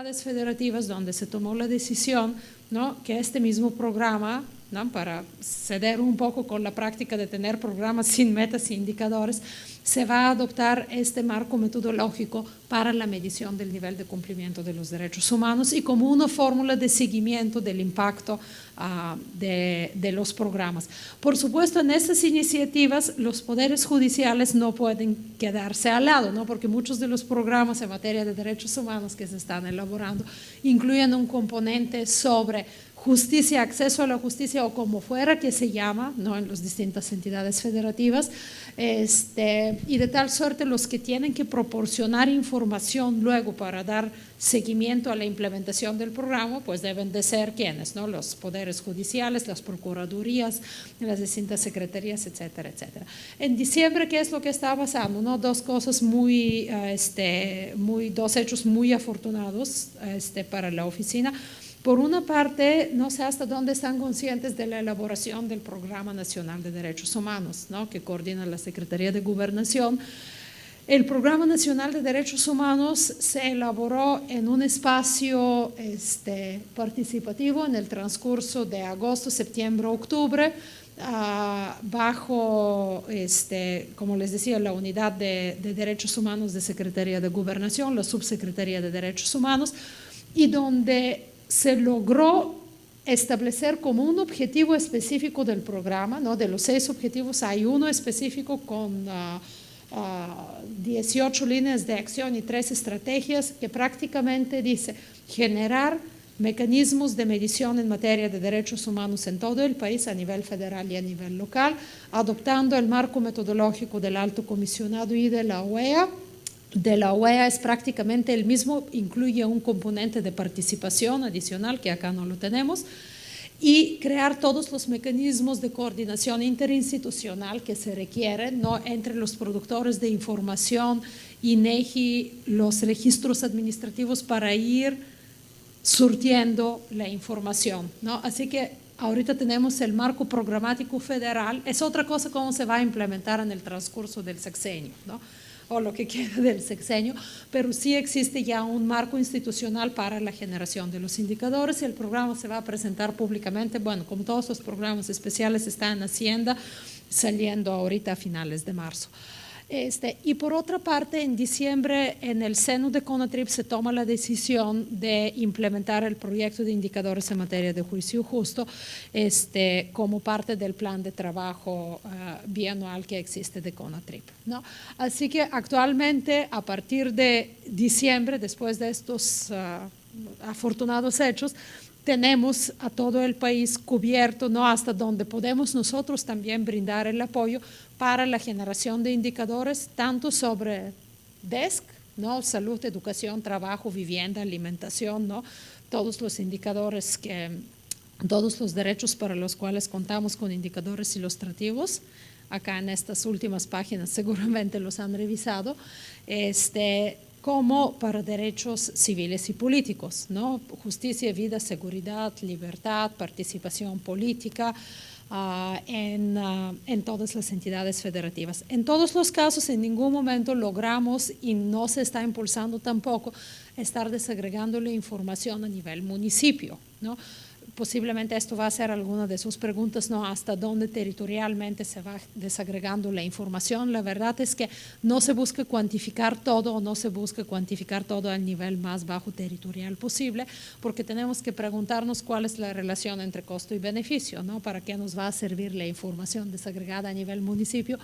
entidades federativas donde se tomó la decisión, ¿no?, que este mismo programa, ¿no?, para ceder un poco con la práctica de tener programas sin metas e indicadores, se va a adoptar este marco metodológico para la medición del nivel de cumplimiento de los derechos humanos y como una fórmula de seguimiento del impacto de los programas. Por supuesto, en estas iniciativas los poderes judiciales no pueden quedarse al lado, ¿no?, porque muchos de los programas en materia de derechos humanos que se están elaborando incluyen un componente sobre justicia, acceso a la justicia o como fuera que se llama, ¿no?, en las distintas entidades federativas, y de tal suerte los que tienen que proporcionar información luego para dar seguimiento a la implementación del programa, pues deben de ser quienes, ¿no?, los poderes judiciales, las procuradurías, las distintas secretarías, etcétera, etcétera. En diciembre, ¿qué es lo que está pasando? ¿No? Dos cosas dos hechos muy afortunados para la oficina. Por una parte, no sé hasta dónde están conscientes de la elaboración del Programa Nacional de Derechos Humanos, ¿no?, que coordina la Secretaría de Gobernación. El Programa Nacional de Derechos Humanos se elaboró en un espacio participativo en el transcurso de agosto, septiembre, octubre, bajo, como les decía, la Unidad de Derechos Humanos de Secretaría de Gobernación, la Subsecretaría de Derechos Humanos, y donde se logró establecer como un objetivo específico del programa, ¿no? De los 6 objetivos hay uno específico con 18 líneas de acción y 3 estrategias que prácticamente dice generar mecanismos de medición en materia de derechos humanos en todo el país, a nivel federal y a nivel local, adoptando el marco metodológico del Alto Comisionado y de la OEA. De la OEA es prácticamente el mismo, incluye un componente de participación adicional que acá no lo tenemos, y crear todos los mecanismos de coordinación interinstitucional que se requieren, ¿no?, entre los productores de información, INEGI, los registros administrativos para ir surtiendo la información, ¿no? Así que ahorita tenemos el marco programático federal, es otra cosa cómo se va a implementar en el transcurso del sexenio, ¿no?, o lo que queda del sexenio, pero sí existe ya un marco institucional para la generación de los indicadores y el programa se va a presentar públicamente, bueno, como todos los programas especiales están en Hacienda, saliendo ahorita a finales de marzo. Y por otra parte, en diciembre, en el seno de CONATRIP se toma la decisión de implementar el proyecto de indicadores en materia de juicio justo como parte del plan de trabajo bianual que existe de CONATRIP, ¿no? Así que actualmente, a partir de diciembre, después de estos afortunados hechos, tenemos a todo el país cubierto, ¿no?, hasta donde podemos nosotros también brindar el apoyo para la generación de indicadores, tanto sobre DESC, ¿no?, salud, educación, trabajo, vivienda, alimentación, ¿no?, todos los indicadores todos los derechos para los cuales contamos con indicadores ilustrativos. Acá en estas últimas páginas seguramente los han revisado, como para derechos civiles y políticos, ¿no?, justicia, vida, seguridad, libertad, participación política en todas las entidades federativas. En todos los casos, en ningún momento logramos, y no se está impulsando tampoco, estar desagregando la información a nivel municipio, ¿no? Posiblemente esto va a ser alguna de sus preguntas, ¿no?, hasta dónde territorialmente se va desagregando la información. La verdad es que no se busca cuantificar todo o no se busca cuantificar todo al nivel más bajo territorial posible, porque tenemos que preguntarnos cuál es la relación entre costo y beneficio, ¿no?, para qué nos va a servir la información desagregada a nivel municipio,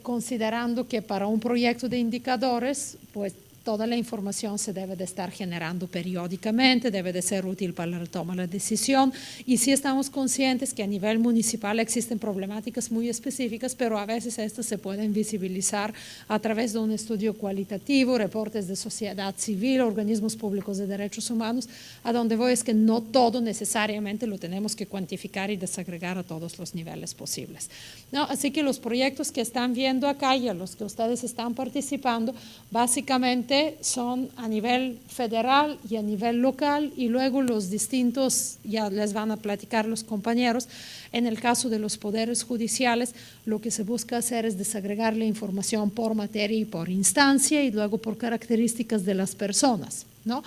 considerando que para un proyecto de indicadores, pues toda la información se debe de estar generando periódicamente, debe de ser útil para la toma de la decisión, y sí estamos conscientes que a nivel municipal existen problemáticas muy específicas, pero a veces estas se pueden visibilizar a través de un estudio cualitativo, reportes de sociedad civil, organismos públicos de derechos humanos. A donde voy es que no todo necesariamente lo tenemos que cuantificar y desagregar a todos los niveles posibles, ¿no? Así que los proyectos que están viendo acá y a los que ustedes están participando, básicamente normalmente son a nivel federal y a nivel local, y luego los distintos, ya les van a platicar los compañeros, en el caso de los poderes judiciales, lo que se busca hacer es desagregar la información por materia y por instancia y luego por características de las personas, ¿no?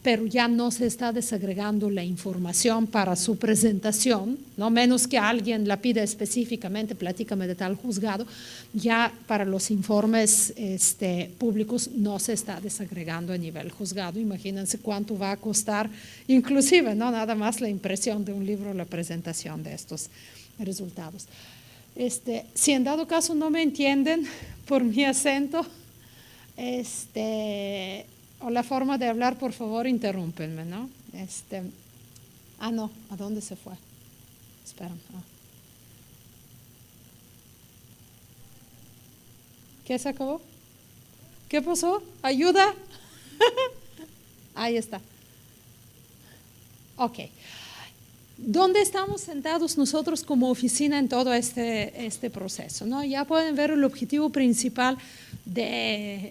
Pero ya no se está desagregando la información para su presentación, no menos que alguien la pida específicamente, platícame de tal juzgado, ya para los informes públicos no se está desagregando a nivel juzgado. Imagínense cuánto va a costar, inclusive, no nada más la impresión de un libro, la presentación de estos resultados. Si en dado caso no me entienden por mi acento, o la forma de hablar, por favor, interrúmpenme, ¿no? No, ¿a dónde se fue? Espera. ¿Qué se acabó? ¿Qué pasó? ¿Ayuda? Ahí está. Ok. ¿Dónde estamos sentados nosotros como oficina en todo este proceso, ¿no? Ya pueden ver el objetivo principal de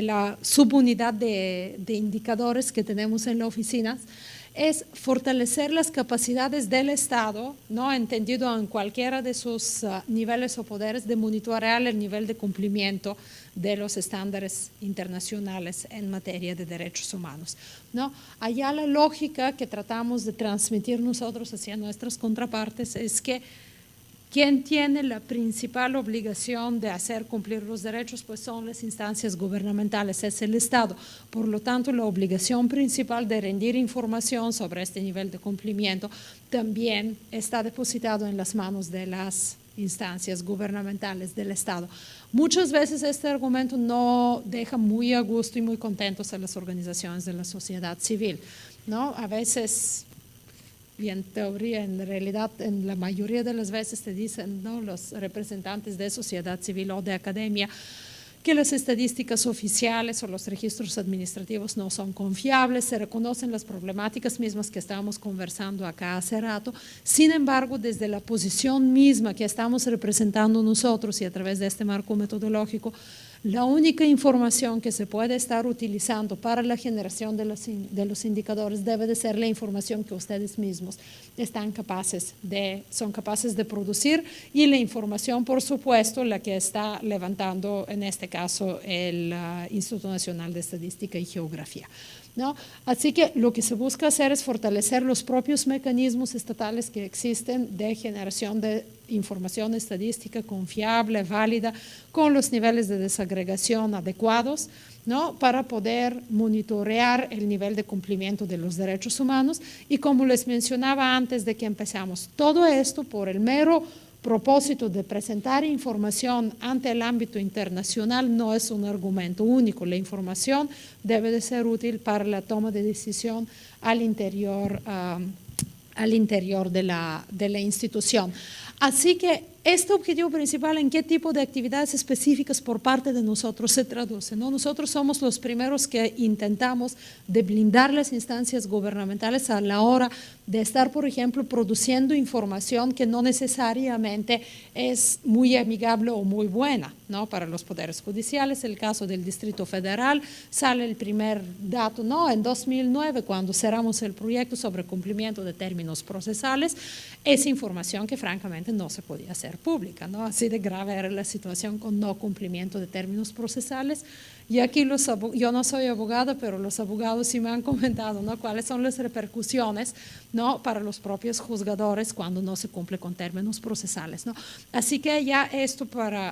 la subunidad de indicadores que tenemos en la oficina, es fortalecer las capacidades del Estado, ¿no? Entendido en cualquiera de sus niveles o poderes, de monitorear el nivel de cumplimiento de los estándares internacionales en materia de derechos humanos, ¿no? Allá la lógica que tratamos de transmitir nosotros hacia nuestras contrapartes es que quien tiene la principal obligación de hacer cumplir los derechos, pues son las instancias gubernamentales, es el Estado. Por lo tanto, la obligación principal de rendir información sobre este nivel de cumplimiento también está depositado en las manos de las instancias gubernamentales del Estado. Muchas veces este argumento no deja muy a gusto y muy contentos a las organizaciones de la sociedad civil, ¿no? A veces, y en teoría, en realidad, en la mayoría de las veces te dicen, ¿no?, los representantes de sociedad civil o de academia, que las estadísticas oficiales o los registros administrativos no son confiables, se reconocen las problemáticas mismas que estábamos conversando acá hace rato. Sin embargo, desde la posición misma que estamos representando nosotros y a través de este marco metodológico, la única información que se puede estar utilizando para la generación de los indicadores debe de ser la información que ustedes mismos son capaces de producir, y la información, por supuesto, la que está levantando en este caso el Instituto Nacional de Estadística y Geografía, ¿no? Así que lo que se busca hacer es fortalecer los propios mecanismos estatales que existen de generación de información estadística confiable, válida, con los niveles de desagregación adecuados, ¿no?, para poder monitorear el nivel de cumplimiento de los derechos humanos. Y como les mencionaba antes de que empezamos, todo esto por el mero propósito de presentar información ante el ámbito internacional no es un argumento único. La información debe de ser útil para la toma de decisión al interior de la institución. Así que este objetivo principal, ¿en qué tipo de actividades específicas por parte de nosotros se traduce, ¿no? Nosotros somos los primeros que intentamos de blindar las instancias gubernamentales a la hora de estar, por ejemplo, produciendo información que no necesariamente es muy amigable o muy buena, ¿no?, para los poderes judiciales. El caso del Distrito Federal, sale el primer dato, ¿no?, en 2009, cuando cerramos el proyecto sobre cumplimiento de términos procesales, esa información que francamente no se podía hacer pública, ¿no? Así de grave era la situación con no cumplimiento de términos procesales. Y aquí yo no soy abogada, pero los abogados sí me han comentado, ¿no?, cuáles son las repercusiones, ¿no?, para los propios juzgadores cuando no se cumple con términos procesales, ¿no? Así que ya esto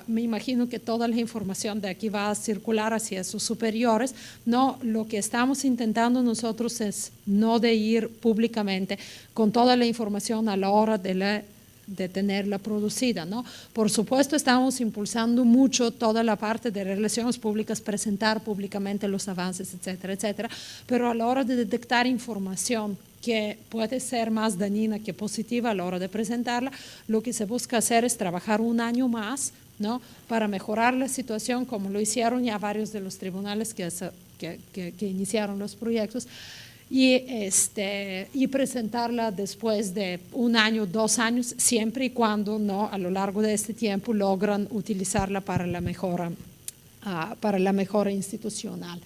me imagino que toda la información de aquí va a circular hacia sus superiores, ¿no? Lo que estamos intentando nosotros es no de ir públicamente con toda la información a la hora de tenerla producida, ¿no? Por supuesto, estamos impulsando mucho toda la parte de relaciones públicas, presentar públicamente los avances, etcétera, etcétera, pero a la hora de detectar información que puede ser más dañina que positiva a la hora de presentarla, lo que se busca hacer es trabajar un año más, ¿no?, para mejorar la situación, como lo hicieron ya varios de los tribunales que iniciaron los proyectos, y presentarla después de un año, 2 años, siempre y cuando, ¿no?, a lo largo de este tiempo logran utilizarla para la mejora para la mejora institucional.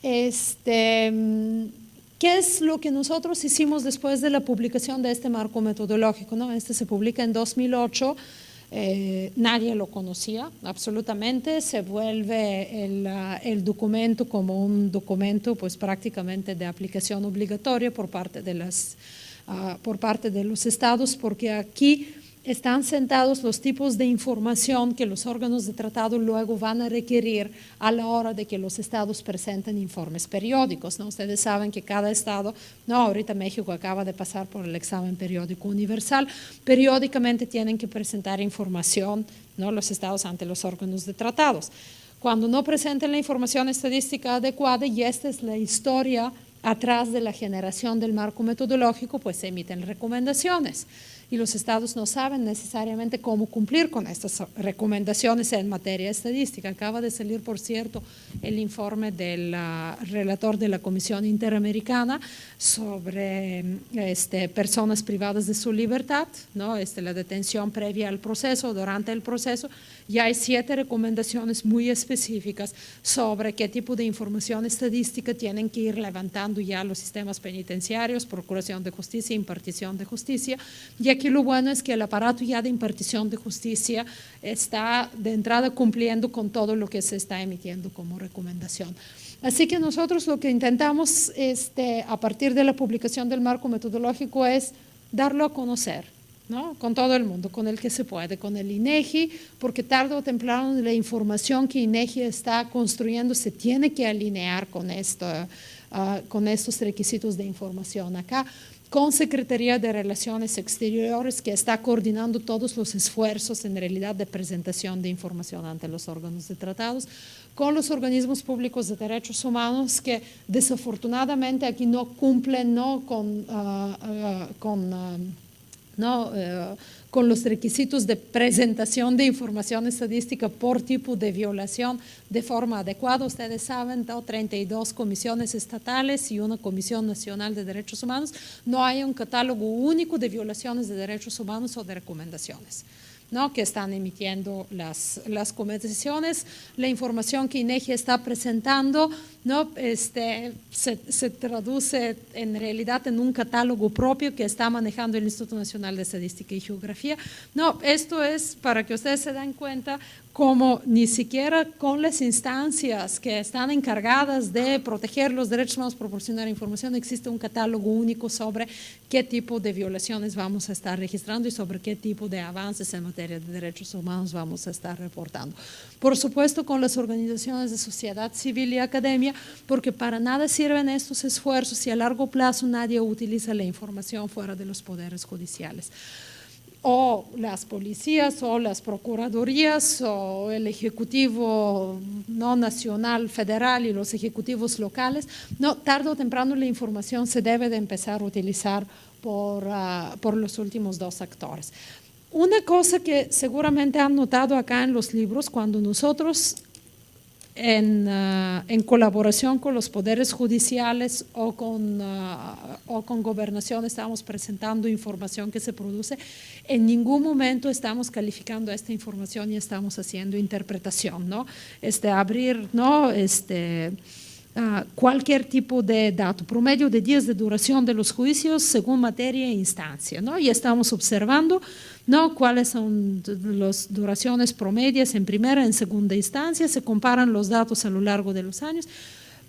¿Qué es lo que nosotros hicimos después de la publicación de este marco metodológico, ¿no? Este se publica en 2008, nadie lo conocía absolutamente, se vuelve el documento como un documento pues prácticamente de aplicación obligatoria por parte de los estados, porque aquí están sentados los tipos de información que los órganos de tratado luego van a requerir a la hora de que los estados presenten informes periódicos, ¿no? Ustedes saben que cada estado, no, ahorita México acaba de pasar por el examen periódico universal, periódicamente tienen que presentar información, ¿no? Los estados ante los órganos de tratados. Cuando no presenten la información estadística adecuada, y esta es la historia atrás de la generación del marco metodológico, pues se emiten recomendaciones. Y los estados no saben necesariamente cómo cumplir con estas recomendaciones en materia estadística. Acaba de salir, por cierto, el informe del relator de la Comisión Interamericana sobre personas privadas de su libertad, ¿no? La detención previa al proceso, durante el proceso. Ya hay 7 recomendaciones muy específicas sobre qué tipo de información estadística tienen que ir levantando ya los sistemas penitenciarios, procuración de justicia, impartición de justicia. Y aquí lo bueno es que el aparato ya de impartición de justicia está de entrada cumpliendo con todo lo que se está emitiendo como recomendación. Así que nosotros lo que intentamos a partir de la publicación del marco metodológico es darlo a conocer, ¿no? Con todo el mundo, con el que se puede, con el INEGI, porque tarde o temprano la información que INEGI está construyendo se tiene que alinear con estos requisitos de información acá, con Secretaría de Relaciones Exteriores, que está coordinando todos los esfuerzos en realidad de presentación de información ante los órganos de tratados, con los organismos públicos de derechos humanos que desafortunadamente aquí no cumplen con los requisitos de presentación de información estadística por tipo de violación de forma adecuada. Ustedes saben, 32 comisiones estatales y una Comisión Nacional de Derechos Humanos. No hay un catálogo único de violaciones de derechos humanos o de recomendaciones, ¿no? Que están emitiendo las comisiones. La información que INEGI está presentando, ¿no? se traduce en realidad en un catálogo propio que está manejando el Instituto Nacional de Estadística y Geografía. No, esto es para que ustedes se den cuenta como ni siquiera con las instancias que están encargadas de proteger los derechos humanos, proporcionar información, existe un catálogo único sobre qué tipo de violaciones vamos a estar registrando y sobre qué tipo de avances en materia de derechos humanos vamos a estar reportando. Por supuesto, con las organizaciones de sociedad civil y academia, porque para nada sirven estos esfuerzos si a largo plazo nadie utiliza la información fuera de los poderes judiciales. O las policías o las procuradurías o el ejecutivo no nacional, federal y los ejecutivos locales, no, tarde o temprano la información se debe de empezar a utilizar por los últimos 2 actores. Una cosa que seguramente han notado acá en los libros, cuando nosotros en colaboración con los poderes judiciales o con gobernación estamos presentando información que se produce, en ningún momento estamos calificando esta información y estamos haciendo interpretación, ¿no? Abrir, ¿no? Cualquier tipo de dato, promedio de días de duración de los juicios según materia e instancia, ¿no? Y estamos observando, ¿no? Cuáles son las duraciones promedias en primera, en segunda instancia, se comparan los datos a lo largo de los años,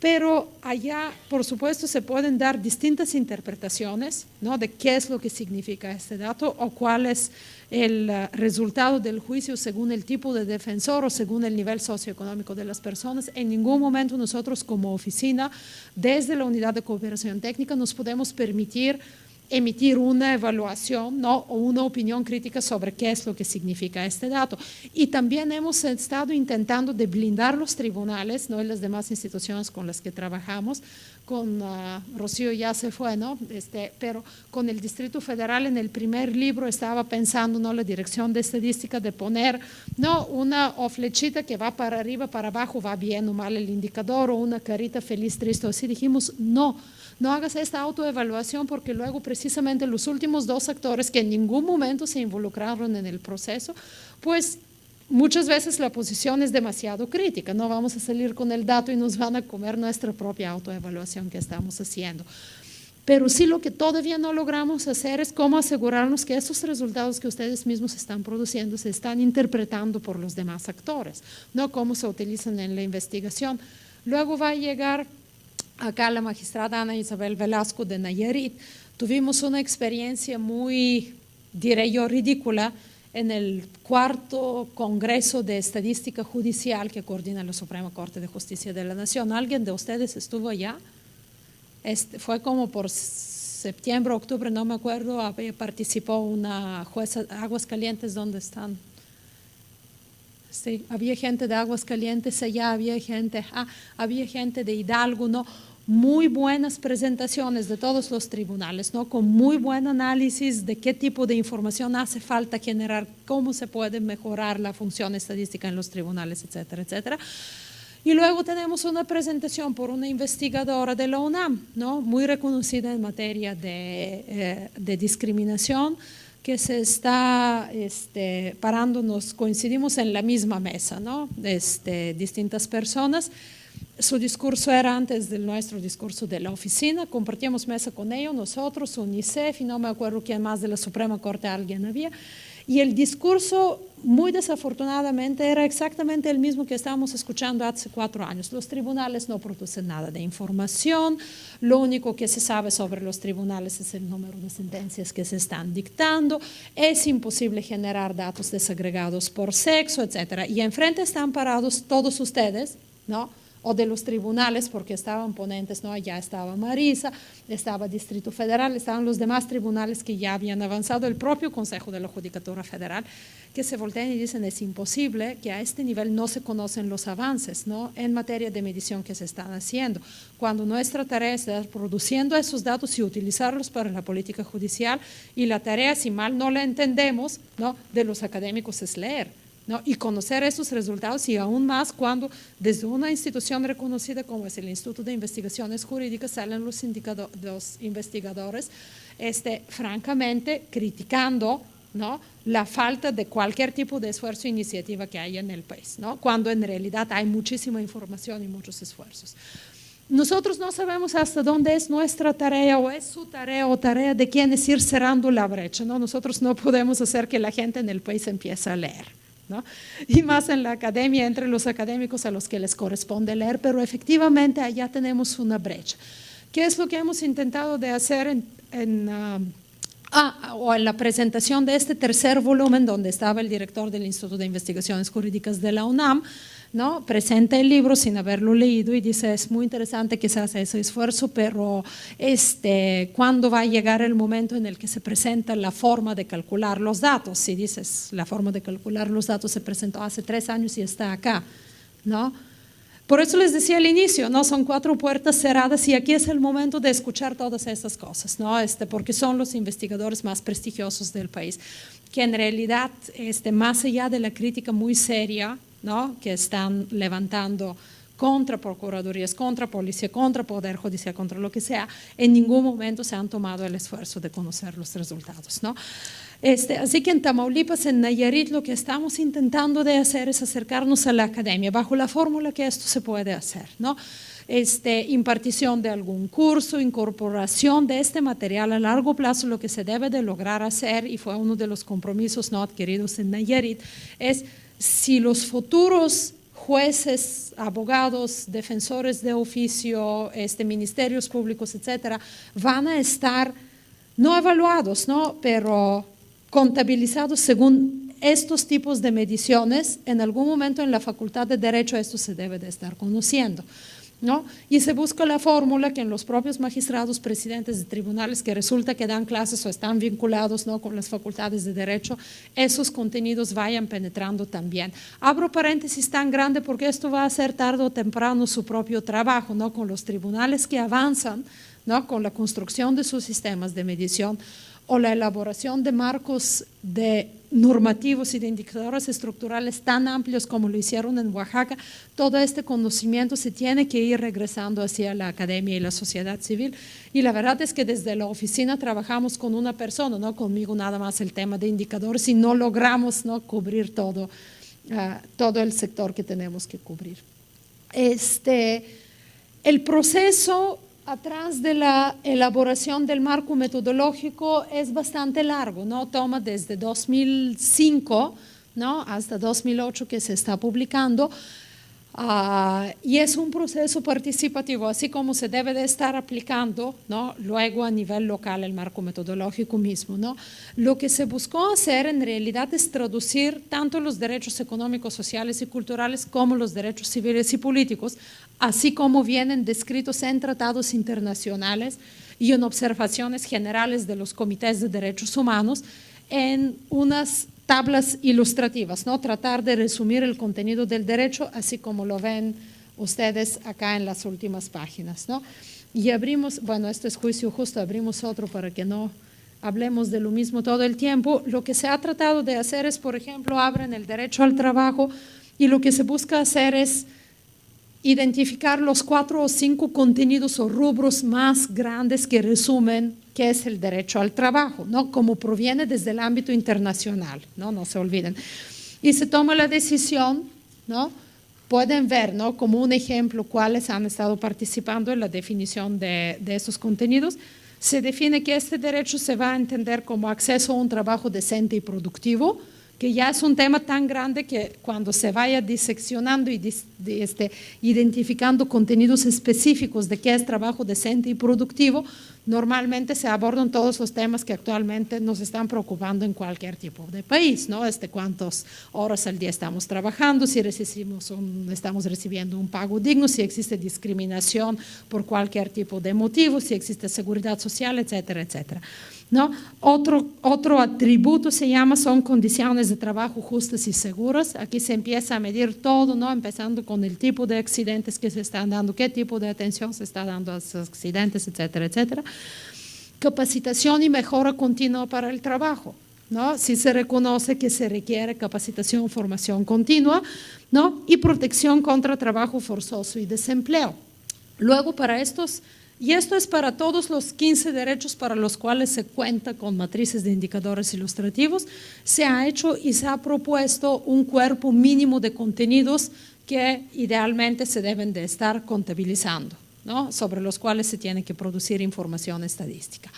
pero allá, por supuesto, se pueden dar distintas interpretaciones, ¿no? De qué es lo que significa este dato o cuál es el resultado del juicio según el tipo de defensor o según el nivel socioeconómico de las personas. En ningún momento nosotros como oficina, desde la unidad de cooperación técnica, nos podemos permitir emitir una evaluación, ¿no? O una opinión crítica sobre qué es lo que significa este dato. Y también hemos estado intentando de blindar los tribunales, ¿no? Y las demás instituciones con las que trabajamos. Con Rocío ya se fue, ¿no? Pero con el Distrito Federal en el primer libro estaba pensando, ¿no? La Dirección de Estadística de poner, ¿no? Una o flechita que va para arriba, para abajo, va bien o mal el indicador, o una carita feliz, triste, o así. Dijimos, no hagas esta autoevaluación, porque luego precisamente los últimos 2 actores que en ningún momento se involucraron en el proceso, pues muchas veces la posición es demasiado crítica, no vamos a salir con el dato y nos van a comer nuestra propia autoevaluación que estamos haciendo. Pero sí lo que todavía no logramos hacer es cómo asegurarnos que esos resultados que ustedes mismos están produciendo se están interpretando por los demás actores, no cómo se utilizan en la investigación. Luego va a llegar acá la magistrada Ana Isabel Velasco de Nayarit. Tuvimos una experiencia muy, diré yo, ridícula en el 4º Congreso de Estadística Judicial que coordina la Suprema Corte de Justicia de la Nación. ¿Alguien de ustedes estuvo allá? Fue como por septiembre, octubre, no me acuerdo, participó una jueza de Aguascalientes, ¿dónde están? Sí, había gente de Aguascalientes allá, había gente de Hidalgo, ¿no? Muy buenas presentaciones de todos los tribunales, ¿no? Con muy buen análisis de qué tipo de información hace falta generar, cómo se puede mejorar la función estadística en los tribunales, etcétera, etcétera. Y luego tenemos una presentación por una investigadora de la UNAM, ¿no? Muy reconocida en materia de discriminación, que se está parándonos, coincidimos en la misma mesa, ¿no? Distintas personas. Su discurso era antes del nuestro discurso de la oficina, compartíamos mesa con ellos, nosotros, UNICEF, y no me acuerdo quién más de la Suprema Corte, alguien había. Y el discurso, muy desafortunadamente, era exactamente el mismo que estábamos escuchando hace 4 años. Los tribunales no producen nada de información, lo único que se sabe sobre los tribunales es el número de sentencias que se están dictando, es imposible generar datos desagregados por sexo, etc. Y enfrente están parados todos ustedes, ¿no? O de los tribunales, porque estaban ponentes, ¿no? Allá estaba Marisa, estaba Distrito Federal, estaban los demás tribunales que ya habían avanzado, el propio Consejo de la Judicatura Federal, que se voltean y dicen es imposible que a este nivel no se conocen los avances, ¿no? En materia de medición que se están haciendo, cuando nuestra tarea es estar produciendo esos datos y utilizarlos para la política judicial, y la tarea, si mal no la entendemos, ¿no? De los académicos es leer, ¿no? Y conocer esos resultados, y aún más cuando desde una institución reconocida como es el Instituto de Investigaciones Jurídicas salen los investigadores francamente criticando, ¿no? La falta de cualquier tipo de esfuerzo e iniciativa que haya en el país, ¿no? Cuando en realidad hay muchísima información y muchos esfuerzos. Nosotros no sabemos hasta dónde es nuestra tarea o es su tarea o tarea de quién es ir cerrando la brecha, ¿no? Nosotros no podemos hacer que la gente en el país empiece a leer, ¿no? Y más en la academia, entre los académicos a los que les corresponde leer, pero efectivamente allá tenemos una brecha. ¿Qué es lo que hemos intentado de hacer en la presentación de este 3er volumen, donde estaba el director del Instituto de Investigaciones Jurídicas de la UNAM, ¿no? Presenta el libro sin haberlo leído y dice, es muy interesante que se hace ese esfuerzo, pero ¿cuándo va a llegar el momento en el que se presenta la forma de calcular los datos? Si dices, la forma de calcular los datos se presentó hace 3 años y está acá, ¿no? Por eso les decía al inicio, ¿no? Son 4 puertas cerradas y aquí es el momento de escuchar todas esas cosas, ¿no? Porque son los investigadores más prestigiosos del país, que en realidad, más allá de la crítica muy seria, ¿no? Que están levantando contra procuradurías, contra policía, contra poder judicial, contra lo que sea, en ningún momento se han tomado el esfuerzo de conocer los resultados, ¿no? Así que en Tamaulipas, en Nayarit, lo que estamos intentando de hacer es acercarnos a la academia bajo la fórmula que esto se puede hacer, ¿no? Impartición de algún curso, incorporación de este material a largo plazo. Lo que se debe de lograr hacer, y fue uno de los compromisos no adquiridos en Nayarit, es si los futuros jueces, abogados, defensores de oficio, ministerios públicos, etcétera, van a estar no evaluados, ¿no? Pero contabilizados según estos tipos de mediciones, en algún momento en la Facultad de Derecho esto se debe de estar conociendo, ¿no? Y se busca la fórmula que en los propios magistrados, presidentes de tribunales que resulta que dan clases o están vinculados, ¿no? Con las facultades de Derecho, esos contenidos vayan penetrando también. Abro paréntesis tan grande porque esto va a hacer tarde o temprano su propio trabajo, ¿no? Con los tribunales que avanzan, ¿no? Con la construcción de sus sistemas de medición o la elaboración de marcos de normativos y de indicadores estructurales tan amplios como lo hicieron en Oaxaca, todo este conocimiento se tiene que ir regresando hacia la academia y la sociedad civil. Y la verdad es que desde la oficina trabajamos con una persona, no conmigo nada más el tema de indicadores, y no logramos, ¿no? Cubrir todo todo el sector que tenemos que cubrir. El proceso atrás de la elaboración del marco metodológico es bastante largo, ¿no? Toma desde 2005, ¿no?, hasta 2008 que se está publicando. Y es un proceso participativo, así como se debe de estar aplicando, ¿no?, luego a nivel local el marco metodológico mismo, ¿no? Lo que se buscó hacer en realidad es traducir tanto los derechos económicos, sociales y culturales como los derechos civiles y políticos, así como vienen descritos en tratados internacionales y en observaciones generales de los comités de derechos humanos, en unas tablas ilustrativas, ¿no? Tratar de resumir el contenido del derecho, así como lo ven ustedes acá en las últimas páginas, ¿no? Y abrimos, bueno, esto es juicio justo, abrimos otro para que no hablemos de lo mismo todo el tiempo. Lo que se ha tratado de hacer es, por ejemplo, abren el derecho al trabajo y lo que se busca hacer es identificar los 4 o 5 contenidos o rubros más grandes que resumen qué es el derecho al trabajo, ¿no?, como proviene desde el ámbito internacional, no se olviden. Y se toma la decisión, ¿no? Pueden ver, ¿no?, como un ejemplo cuáles han estado participando en la definición de esos contenidos. Se define que este derecho se va a entender como acceso a un trabajo decente y productivo, que ya es un tema tan grande que cuando se vaya diseccionando y identificando contenidos específicos de qué es trabajo decente y productivo, normalmente se abordan todos los temas que actualmente nos están preocupando en cualquier tipo de país, ¿no? Cuántas horas al día estamos trabajando, si estamos recibiendo un pago digno, si existe discriminación por cualquier tipo de motivo, si existe seguridad social, etcétera, etcétera, ¿no? Otro atributo son condiciones de trabajo justas y seguras. Aquí se empieza a medir todo, ¿no?, empezando con el tipo de accidentes que se están dando, qué tipo de atención se está dando a esos accidentes, etcétera, etcétera. Capacitación y mejora continua para el trabajo, ¿no? Si se reconoce que se requiere capacitación, formación continua, ¿no?, y protección contra trabajo forzoso y desempleo. Luego para estos, y esto es para todos los 15 derechos para los cuales se cuenta con matrices de indicadores ilustrativos, se ha hecho y se ha propuesto un cuerpo mínimo de contenidos que idealmente se deben de estar contabilizando, ¿no?, sobre los cuales se tiene que producir información estadística.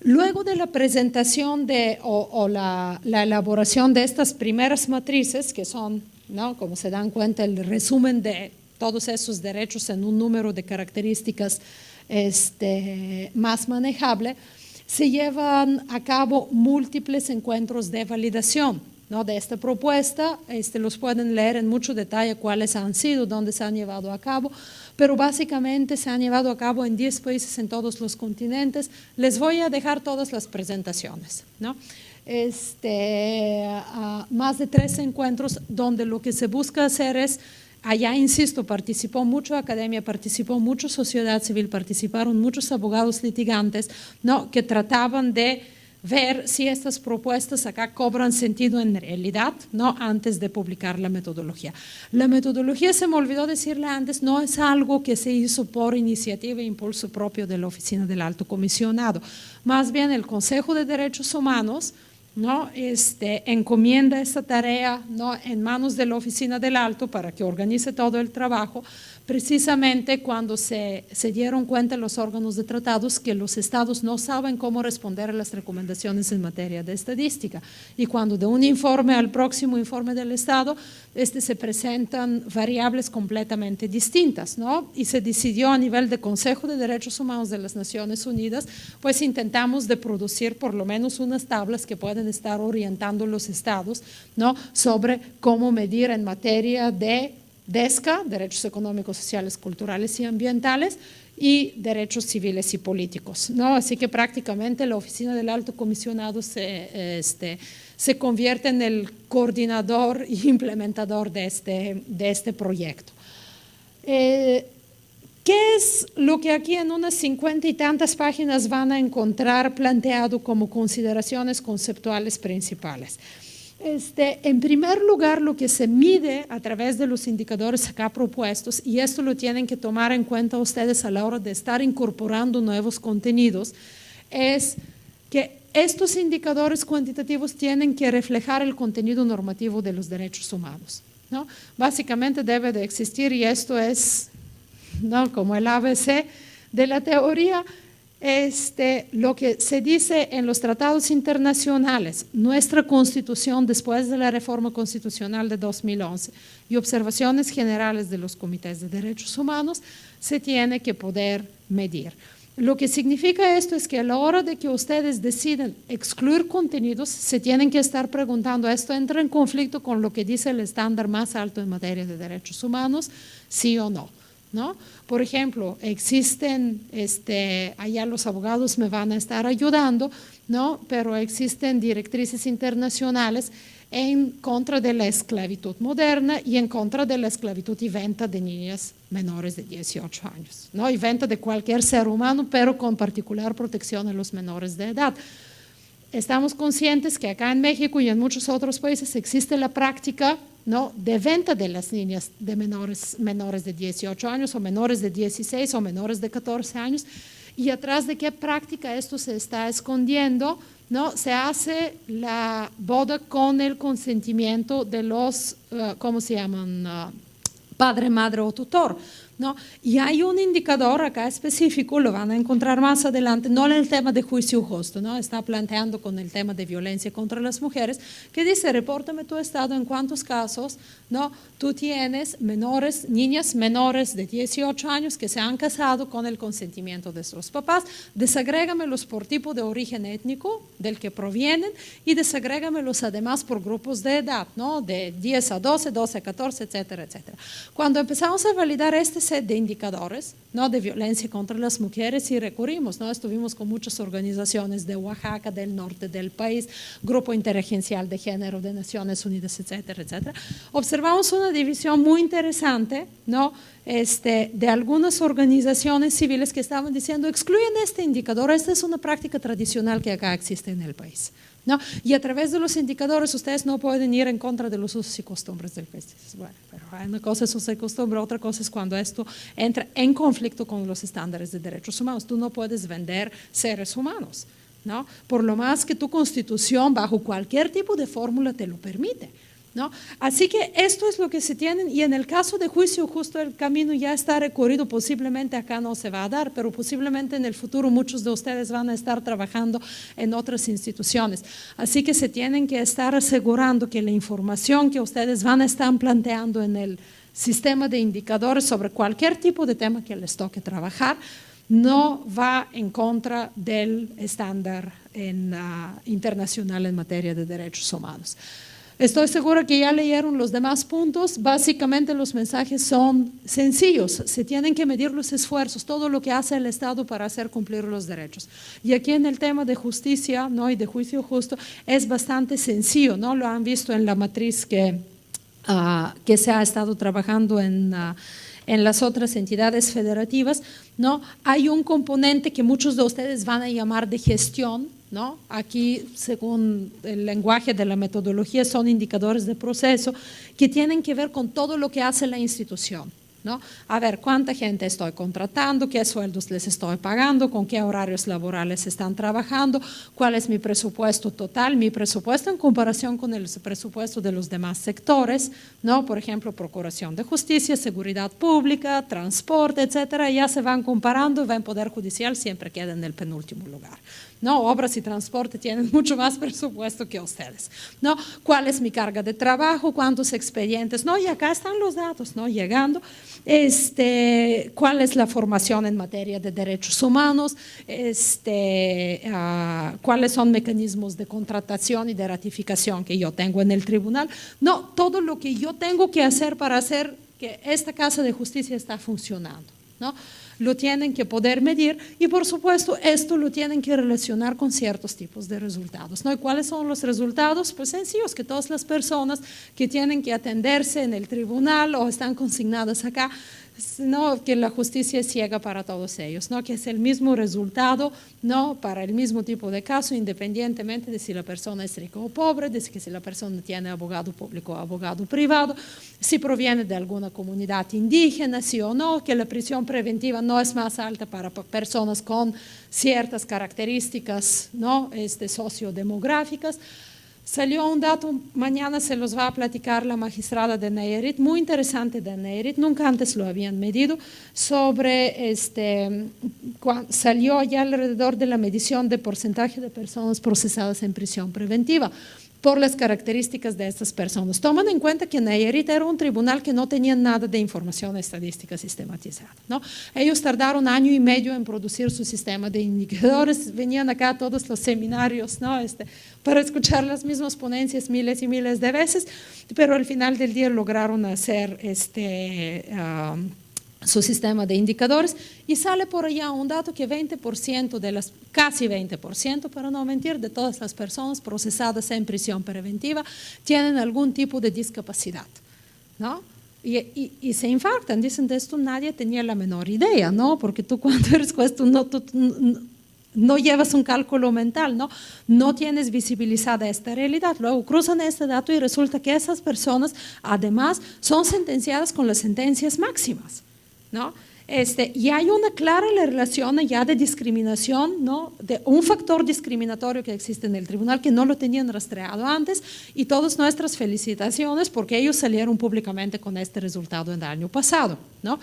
Luego de la presentación o la elaboración de estas primeras matrices, que son, ¿no?, como se dan cuenta, el resumen de todos esos derechos en un número de características más manejable, se llevan a cabo múltiples encuentros de validación, ¿no?, de esta propuesta. Los pueden leer en mucho detalle cuáles han sido, dónde se han llevado a cabo, pero básicamente se han llevado a cabo en 10 países en todos los continentes. Les voy a dejar todas las presentaciones, ¿no? Más de 3 encuentros donde lo que se busca hacer es, allá, insisto, participó mucho academia, participó mucho sociedad civil, participaron muchos abogados litigantes, ¿no?, que trataban de ver si estas propuestas acá cobran sentido en realidad, ¿no?, antes de publicar la metodología. La metodología, se me olvidó decirle antes, no es algo que se hizo por iniciativa e impulso propio de la Oficina del Alto Comisionado. Más bien el Consejo de Derechos Humanos, ¿no?, encomienda esta tarea, ¿no?, en manos de la Oficina del Alto para que organice todo el trabajo, precisamente cuando se dieron cuenta los órganos de tratados que los estados no saben cómo responder a las recomendaciones en materia de estadística, y cuando de un informe al próximo informe del estado se presentan variables completamente distintas, ¿no? Y se decidió a nivel de Consejo de Derechos Humanos de las Naciones Unidas, pues intentamos de producir por lo menos unas tablas que pueden estar orientando los estados, ¿no?, sobre cómo medir en materia de DESCA, derechos económicos, sociales, culturales y ambientales, y derechos civiles y políticos, ¿no? Así que prácticamente la Oficina del Alto Comisionado se convierte en el coordinador y implementador de este proyecto. ¿Qué es lo que aquí en unas 50 y tantas páginas van a encontrar planteado como consideraciones conceptuales principales? En primer lugar, lo que se mide a través de los indicadores acá propuestos, y esto lo tienen que tomar en cuenta ustedes a la hora de estar incorporando nuevos contenidos, es que estos indicadores cuantitativos tienen que reflejar el contenido normativo de los derechos humanos, ¿no? Básicamente debe de existir, y esto es, ¿no?, como el ABC de la teoría, lo que se dice en los tratados internacionales, nuestra Constitución después de la reforma constitucional de 2011 y observaciones generales de los comités de derechos humanos, se tiene que poder medir. Lo que significa esto es que a la hora de que ustedes deciden excluir contenidos, se tienen que estar preguntando, ¿esto entra en conflicto con lo que dice el estándar más alto en materia de derechos humanos? ¿Sí o no? ¿No? Por ejemplo, existen, allá los abogados me van a estar ayudando, ¿no?, pero existen directrices internacionales en contra de la esclavitud moderna y en contra de la esclavitud y venta de niñas menores de 18 años, ¿no?, y venta de cualquier ser humano, pero con particular protección a los menores de edad. Estamos conscientes que acá en México y en muchos otros países existe la práctica, ¿no?, de venta de las niñas de menores de 18 años o menores de 16 o menores de 14 años, y atrás de qué práctica esto se está escondiendo, ¿no? Se hace la boda con el consentimiento de los, ¿cómo se llaman?, padre, madre o tutor, ¿no? Y hay un indicador acá específico, lo van a encontrar más adelante, no en el tema de juicio justo, ¿no?, está planteando con el tema de violencia contra las mujeres, que dice, repórtame tu estado en cuántos casos, ¿no?, tú tienes menores, niñas menores de 18 años que se han casado con el consentimiento de sus papás, desagrégamelos por tipo de origen étnico del que provienen y desagrégamelos además por grupos de edad, ¿no?, de 10 a 12, 12 a 14, etcétera, etcétera. Cuando empezamos a validar este set de indicadores, ¿no?, de violencia contra las mujeres, y recurrimos, ¿no?, estuvimos con muchas organizaciones de Oaxaca, del norte del país, Grupo Interagencial de Género de Naciones Unidas, etcétera, etcétera, observamos una división muy interesante, ¿no?, de algunas organizaciones civiles que estaban diciendo, excluyen este indicador, esta es una práctica tradicional que acá existe en el país, ¿no?, y a través de los indicadores ustedes no pueden ir en contra de los usos y costumbres del país. Bueno, pero una cosa es uso y costumbre, otra cosa es cuando esto entra en conflicto con los estándares de derechos humanos. Tú no puedes vender seres humanos, ¿no?, por lo más que tu Constitución bajo cualquier tipo de fórmula te lo permite, ¿no? Así que esto es lo que se tienen, y en el caso de juicio justo el camino ya está recorrido, posiblemente acá no se va a dar, pero posiblemente en el futuro muchos de ustedes van a estar trabajando en otras instituciones, así que se tienen que estar asegurando que la información que ustedes van a estar planteando en el sistema de indicadores sobre cualquier tipo de tema que les toque trabajar no va en contra del estándar internacional en materia de derechos humanos. Estoy segura que ya leyeron los demás puntos. Básicamente los mensajes son sencillos, se tienen que medir los esfuerzos, todo lo que hace el Estado para hacer cumplir los derechos. Y aquí en el tema de justicia, ¿no?, y de juicio justo es bastante sencillo, ¿no?, lo han visto en la matriz que se ha estado trabajando en las otras entidades federativas, ¿no? Hay un componente que muchos de ustedes van a llamar de gestión, ¿no? Aquí, según el lenguaje de la metodología, son indicadores de proceso que tienen que ver con todo lo que hace la institución, ¿no? A ver, ¿cuánta gente estoy contratando? ¿Qué sueldos les estoy pagando? ¿Con qué horarios laborales están trabajando? ¿Cuál es mi presupuesto total? Mi presupuesto en comparación con el presupuesto de los demás sectores, ¿no? Por ejemplo, Procuración de Justicia, Seguridad Pública, Transporte, etcétera. Ya se van comparando y va en Poder Judicial, siempre queda en el penúltimo lugar, ¿no? Obras y transporte tienen mucho más presupuesto que ustedes, ¿no? ¿Cuál es mi carga de trabajo? ¿Cuántos expedientes? ¿No? Y acá están los datos, ¿no? Llegando. ¿Cuál es la formación en materia de derechos humanos? ¿Cuáles son mecanismos de contratación y de ratificación que yo tengo en el tribunal? No, todo lo que yo tengo que hacer para hacer que esta Casa de Justicia está funcionando, ¿no? Lo tienen que poder medir y por supuesto esto lo tienen que relacionar con ciertos tipos de resultados, ¿no? ¿Y cuáles son los resultados? Pues sencillos, que todas las personas que tienen que atenderse en el tribunal o están consignadas acá no, que la justicia es ciega para todos ellos, ¿no? Que es el mismo resultado, ¿no? Para el mismo tipo de caso, independientemente de si la persona es rica o pobre, de si la persona tiene abogado público o abogado privado, si proviene de alguna comunidad indígena, sí o no, que la prisión preventiva no es más alta para personas con ciertas características, ¿no? Sociodemográficas. Salió un dato, mañana se los va a platicar la magistrada de Nayarit, muy interesante de Nayarit, nunca antes lo habían medido, sobre, salió ya alrededor de la medición de porcentaje de personas procesadas en prisión preventiva por las características de estas personas. Toman en cuenta que Nayarit era un tribunal que no tenía nada de información estadística sistematizada, ¿no? Ellos tardaron 1 año y medio en producir su sistema de indicadores, venían acá a todos los seminarios, ¿no? Para escuchar las mismas ponencias miles y miles de veces, pero al final del día lograron hacer su sistema de indicadores y sale por allá un dato que 20% de las, casi 20%, para no mentir, de todas las personas procesadas en prisión preventiva tienen algún tipo de discapacidad, ¿no? Y se infartan, dicen de esto nadie tenía la menor idea, ¿no? Porque tú cuando eres juez, no llevas un cálculo mental, ¿no? No tienes visibilizada esta realidad. Luego cruzan este dato y resulta que esas personas además son sentenciadas con las sentencias máximas, ¿no? Y hay una clara relación ya de discriminación, ¿no? De un factor discriminatorio que existe en el tribunal que no lo tenían rastreado antes, y todas nuestras felicitaciones porque ellos salieron públicamente con este resultado en el año pasado, ¿no?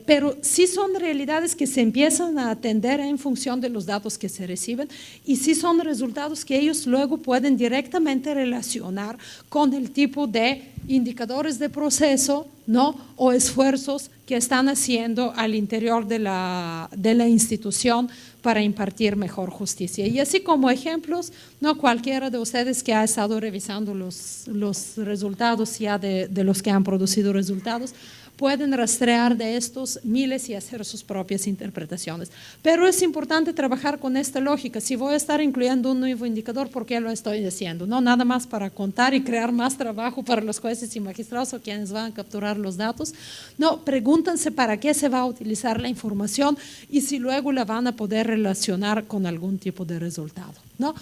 Pero sí son realidades que se empiezan a atender en función de los datos que se reciben y sí son resultados que ellos luego pueden directamente relacionar con el tipo de indicadores de proceso, ¿no? O esfuerzos que están haciendo al interior de la institución para impartir mejor justicia. Y así como ejemplos, ¿no? Cualquiera de ustedes que ha estado revisando los resultados ya de los que han producido resultados, pueden rastrear de estos miles y hacer sus propias interpretaciones. Pero es importante trabajar con esta lógica. Si voy a estar incluyendo un nuevo indicador, ¿por qué lo estoy haciendo? No nada más para contar y crear más trabajo para los jueces y magistrados o quienes van a capturar los datos. No, pregúntense para qué se va a utilizar la información y si luego la van a poder relacionar con algún tipo de resultado, ¿no?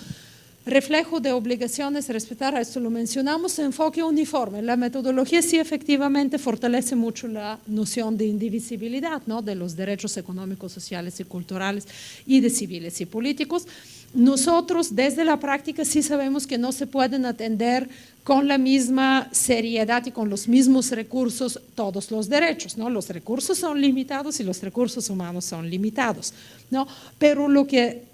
Reflejo de obligaciones, respetar, esto lo mencionamos, enfoque uniforme. La metodología sí efectivamente fortalece mucho la noción de indivisibilidad, ¿no? De los derechos económicos, sociales y culturales y de civiles y políticos. Nosotros desde la práctica sí sabemos que no se pueden atender con la misma seriedad y con los mismos recursos todos los derechos, ¿no? Los recursos son limitados y los recursos humanos son limitados, ¿no? Pero lo que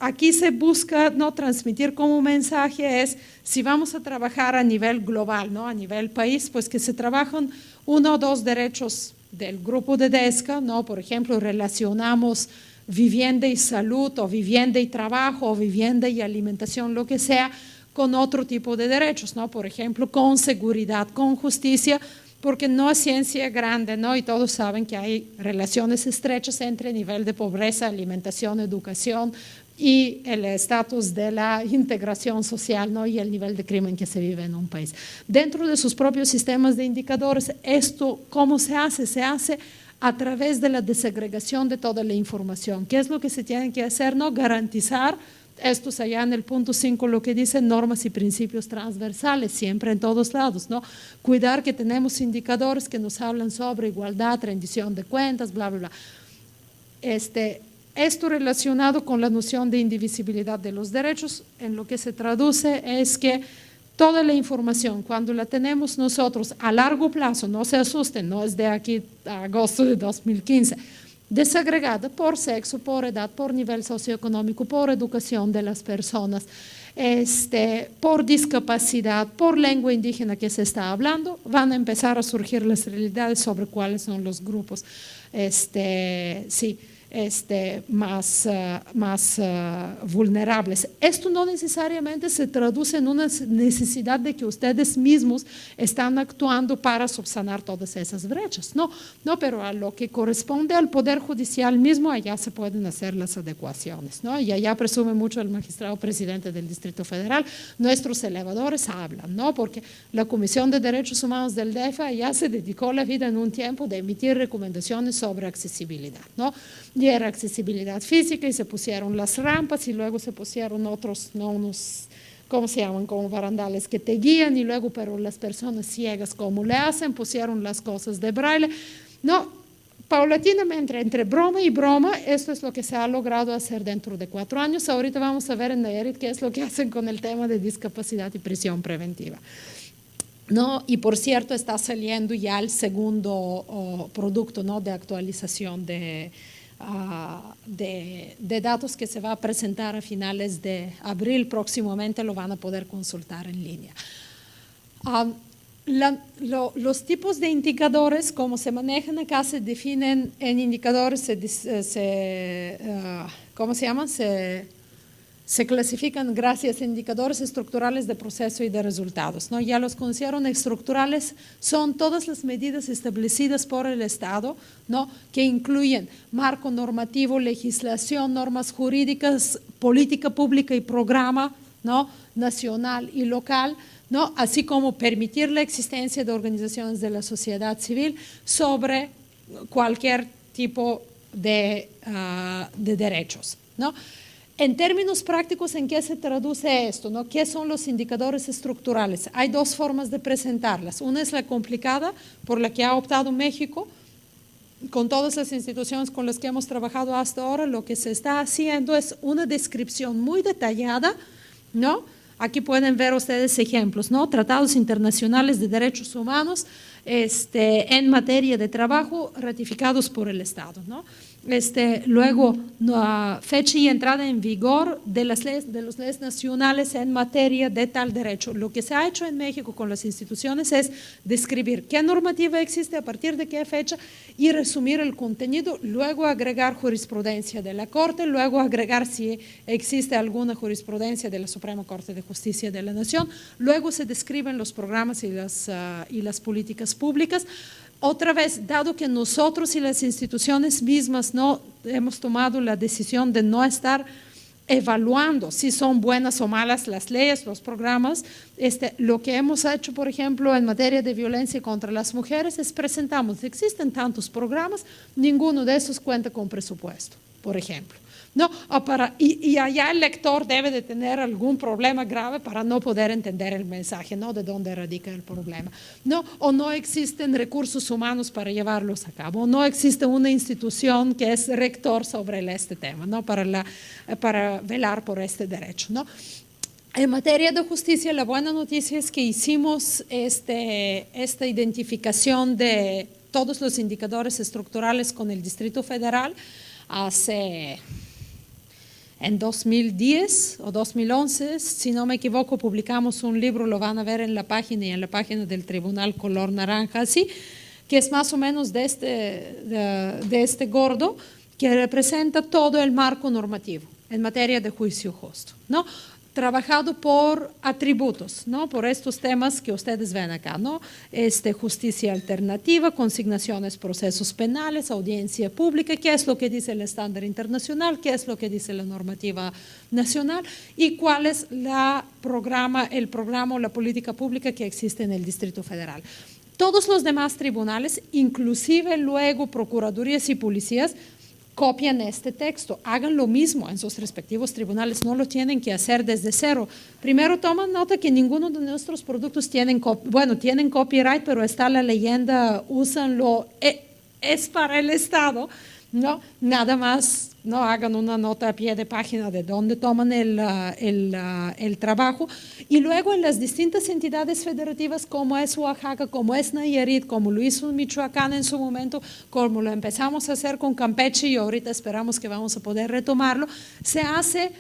aquí se busca, ¿no?, transmitir como mensaje es, si vamos a trabajar a nivel global, ¿no?, a nivel país, pues que se trabajan 1 o 2 derechos del grupo de DESCA, ¿no? Por ejemplo, relacionamos vivienda y salud, o vivienda y trabajo, o vivienda y alimentación, lo que sea, con otro tipo de derechos, ¿no? Por ejemplo, con seguridad, con justicia, porque no es ciencia grande, ¿no? Y todos saben que hay relaciones estrechas entre el nivel de pobreza, alimentación, educación y el estatus de la integración social, ¿no? Y el nivel de crimen que se vive en un país. Dentro de sus propios sistemas de indicadores, esto, ¿cómo se hace? Se hace a través de la desagregación de toda la información. ¿Qué es lo que se tiene que hacer? ¿No? Garantizar, esto es allá en el punto 5 lo que dicen normas y principios transversales, siempre en todos lados, ¿no? Cuidar que tenemos indicadores que nos hablan sobre igualdad, rendición de cuentas, bla, bla, bla. Esto relacionado con la noción de indivisibilidad de los derechos, en lo que se traduce es que toda la información, cuando la tenemos nosotros a largo plazo, no se asusten, no es de aquí a agosto de 2015, desagregada por sexo, por edad, por nivel socioeconómico, por educación de las personas, por discapacidad, por lengua indígena que se está hablando, van a empezar a surgir las realidades sobre cuáles son los grupos. Sí. más vulnerables. Esto no necesariamente se traduce en una necesidad de que ustedes mismos están actuando para subsanar todas esas brechas, no, pero a lo que corresponde al Poder Judicial mismo, allá se pueden hacer las adecuaciones, ¿no? Y allá presume mucho el magistrado presidente del Distrito Federal, nuestros elevadores hablan, ¿no? Porque la Comisión de Derechos Humanos del DF ya se dedicó la vida en un tiempo de emitir recomendaciones sobre accesibilidad, ¿no? Y era accesibilidad física y se pusieron las rampas y luego se pusieron otros, ¿no? Unos, ¿cómo se llaman? Como barandales que te guían, y luego, pero las personas ciegas, ¿cómo le hacen? Pusieron las cosas de braille. No, paulatinamente, entre broma y broma, esto es lo que se ha logrado hacer dentro de 4 años. Ahorita vamos a ver en Nayarit qué es lo que hacen con el tema de discapacidad y prisión preventiva. ¿No? Y por cierto, está saliendo ya el segundo producto, ¿no? De actualización de datos que se va a presentar a finales de abril. Próximamente lo van a poder consultar en línea. Los tipos de indicadores, como se manejan acá, se definen en indicadores, ¿cómo se llaman? Se clasifican gracias a indicadores estructurales de proceso y de resultados, ¿no? Ya los consideraron estructurales, son todas las medidas establecidas por el Estado, ¿no? Que incluyen marco normativo, legislación, normas jurídicas, política pública y programa, ¿no? Nacional y local, ¿no? Así como permitir la existencia de organizaciones de la sociedad civil sobre cualquier tipo de derechos, ¿no? En términos prácticos, ¿en qué se traduce esto, no? ¿Qué son los indicadores estructurales? Hay 2 formas de presentarlas. Una es la complicada, por la que ha optado México. Con todas las instituciones con las que hemos trabajado hasta ahora, lo que se está haciendo es una descripción muy detallada, ¿no? Aquí pueden ver ustedes ejemplos, ¿no? Tratados internacionales de derechos humanos en materia de trabajo ratificados por el Estado, ¿no? Luego, fecha y entrada en vigor de las leyes nacionales en materia de tal derecho. Lo que se ha hecho en México con las instituciones es describir qué normativa existe, a partir de qué fecha, y resumir el contenido, luego agregar jurisprudencia de la Corte, luego agregar si existe alguna jurisprudencia de la Suprema Corte de Justicia de la Nación, luego se describen los programas y las políticas públicas. Otra vez, dado que nosotros y las instituciones mismas no hemos tomado la decisión de no estar evaluando si son buenas o malas las leyes, los programas, lo que hemos hecho, por ejemplo, en materia de violencia contra las mujeres es presentamos, existen tantos programas, ninguno de esos cuenta con presupuesto, por ejemplo. ¿No? Y allá el lector debe de tener algún problema grave para no poder entender el mensaje, ¿no? De dónde radica el problema, ¿no? O no existen recursos humanos para llevarlos a cabo, o no existe una institución que es rector sobre este tema, ¿no? Para velar por este derecho, ¿no? En materia de justicia, la buena noticia es que hicimos esta identificación de todos los indicadores estructurales con el Distrito Federal en 2010 o 2011, si no me equivoco, publicamos un libro, lo van a ver en la página y en la página del Tribunal color naranja, así, que es más o menos de este gordo, que representa todo el marco normativo en materia de juicio justo, ¿no? Trabajado por atributos, ¿no? Por estos temas que ustedes ven acá, ¿no? Justicia alternativa, consignaciones, procesos penales, audiencia pública, qué es lo que dice el estándar internacional, qué es lo que dice la normativa nacional y cuál es el programa o la política pública que existe en el Distrito Federal. Todos los demás tribunales, inclusive luego procuradurías y policías, copian este texto, hagan lo mismo en sus respectivos tribunales, no lo tienen que hacer desde cero. Primero toman nota que ninguno de nuestros productos tienen copyright, pero está la leyenda, úsanlo, es para el Estado, ¿no? Nada más, no hagan una nota a pie de página de dónde toman el trabajo. Y luego en las distintas entidades federativas como es Oaxaca, como es Nayarit, como lo hizo Michoacán en su momento, como lo empezamos a hacer con Campeche y ahorita esperamos que vamos a poder retomarlo, se hace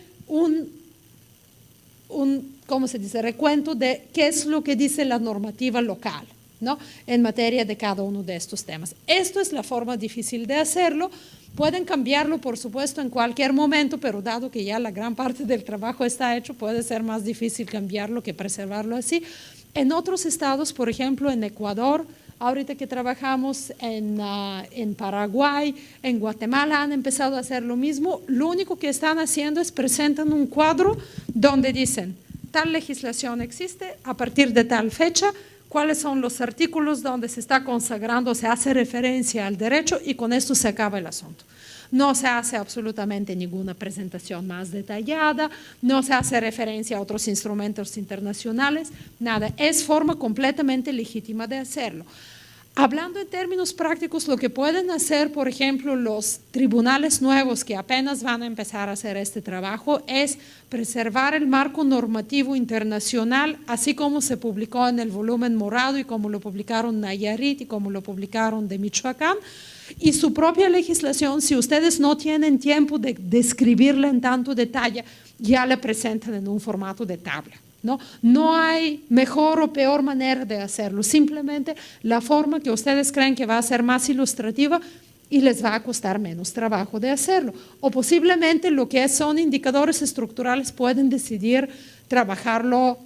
¿cómo se dice? Recuento de qué es lo que dice la normativa local, ¿no? En materia de cada uno de estos temas. Esto es la forma difícil de hacerlo. Pueden cambiarlo, por supuesto, en cualquier momento, pero dado que ya la gran parte del trabajo está hecho, puede ser más difícil cambiarlo que preservarlo así. En otros estados, por ejemplo, en Ecuador, ahorita que trabajamos en Paraguay, en Guatemala, han empezado a hacer lo mismo. Lo único que están haciendo es presentan un cuadro donde dicen, tal legislación existe a partir de tal fecha, cuáles son los artículos donde se está consagrando, se hace referencia al derecho y con esto se acaba el asunto. No se hace absolutamente ninguna presentación más detallada, no se hace referencia a otros instrumentos internacionales, nada, es forma completamente legítima de hacerlo. Hablando en términos prácticos, lo que pueden hacer, por ejemplo, los tribunales nuevos que apenas van a empezar a hacer este trabajo es preservar el marco normativo internacional, así como se publicó en el volumen morado y como lo publicaron Nayarit y como lo publicaron de Michoacán, y su propia legislación, si ustedes no tienen tiempo de describirla en tanto detalle, ya la presentan en un formato de tabla. No hay mejor o peor manera de hacerlo, simplemente la forma que ustedes creen que va a ser más ilustrativa y les va a costar menos trabajo de hacerlo. O posiblemente lo que son indicadores estructurales pueden decidir trabajarlos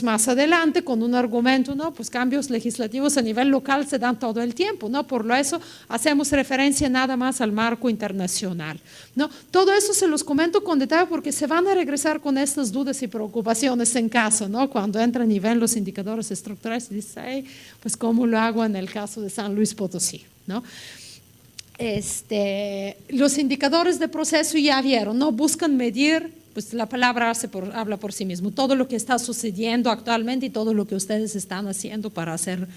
más adelante con un argumento, ¿no? Pues cambios legislativos a nivel local se dan todo el tiempo, ¿no? Por eso hacemos referencia nada más al marco internacional, ¿no? Todo eso se los comento con detalle porque se van a regresar con estas dudas y preocupaciones en casa, ¿no? Cuando entran y ven los indicadores estructurales y dicen, ay, pues ¿cómo lo hago en el caso de San Luis Potosí, ¿no? Los indicadores de proceso ya vieron, ¿no? Buscan medir, pues la palabra habla por sí mismo, todo lo que está sucediendo actualmente y todo lo que ustedes están haciendo para hacer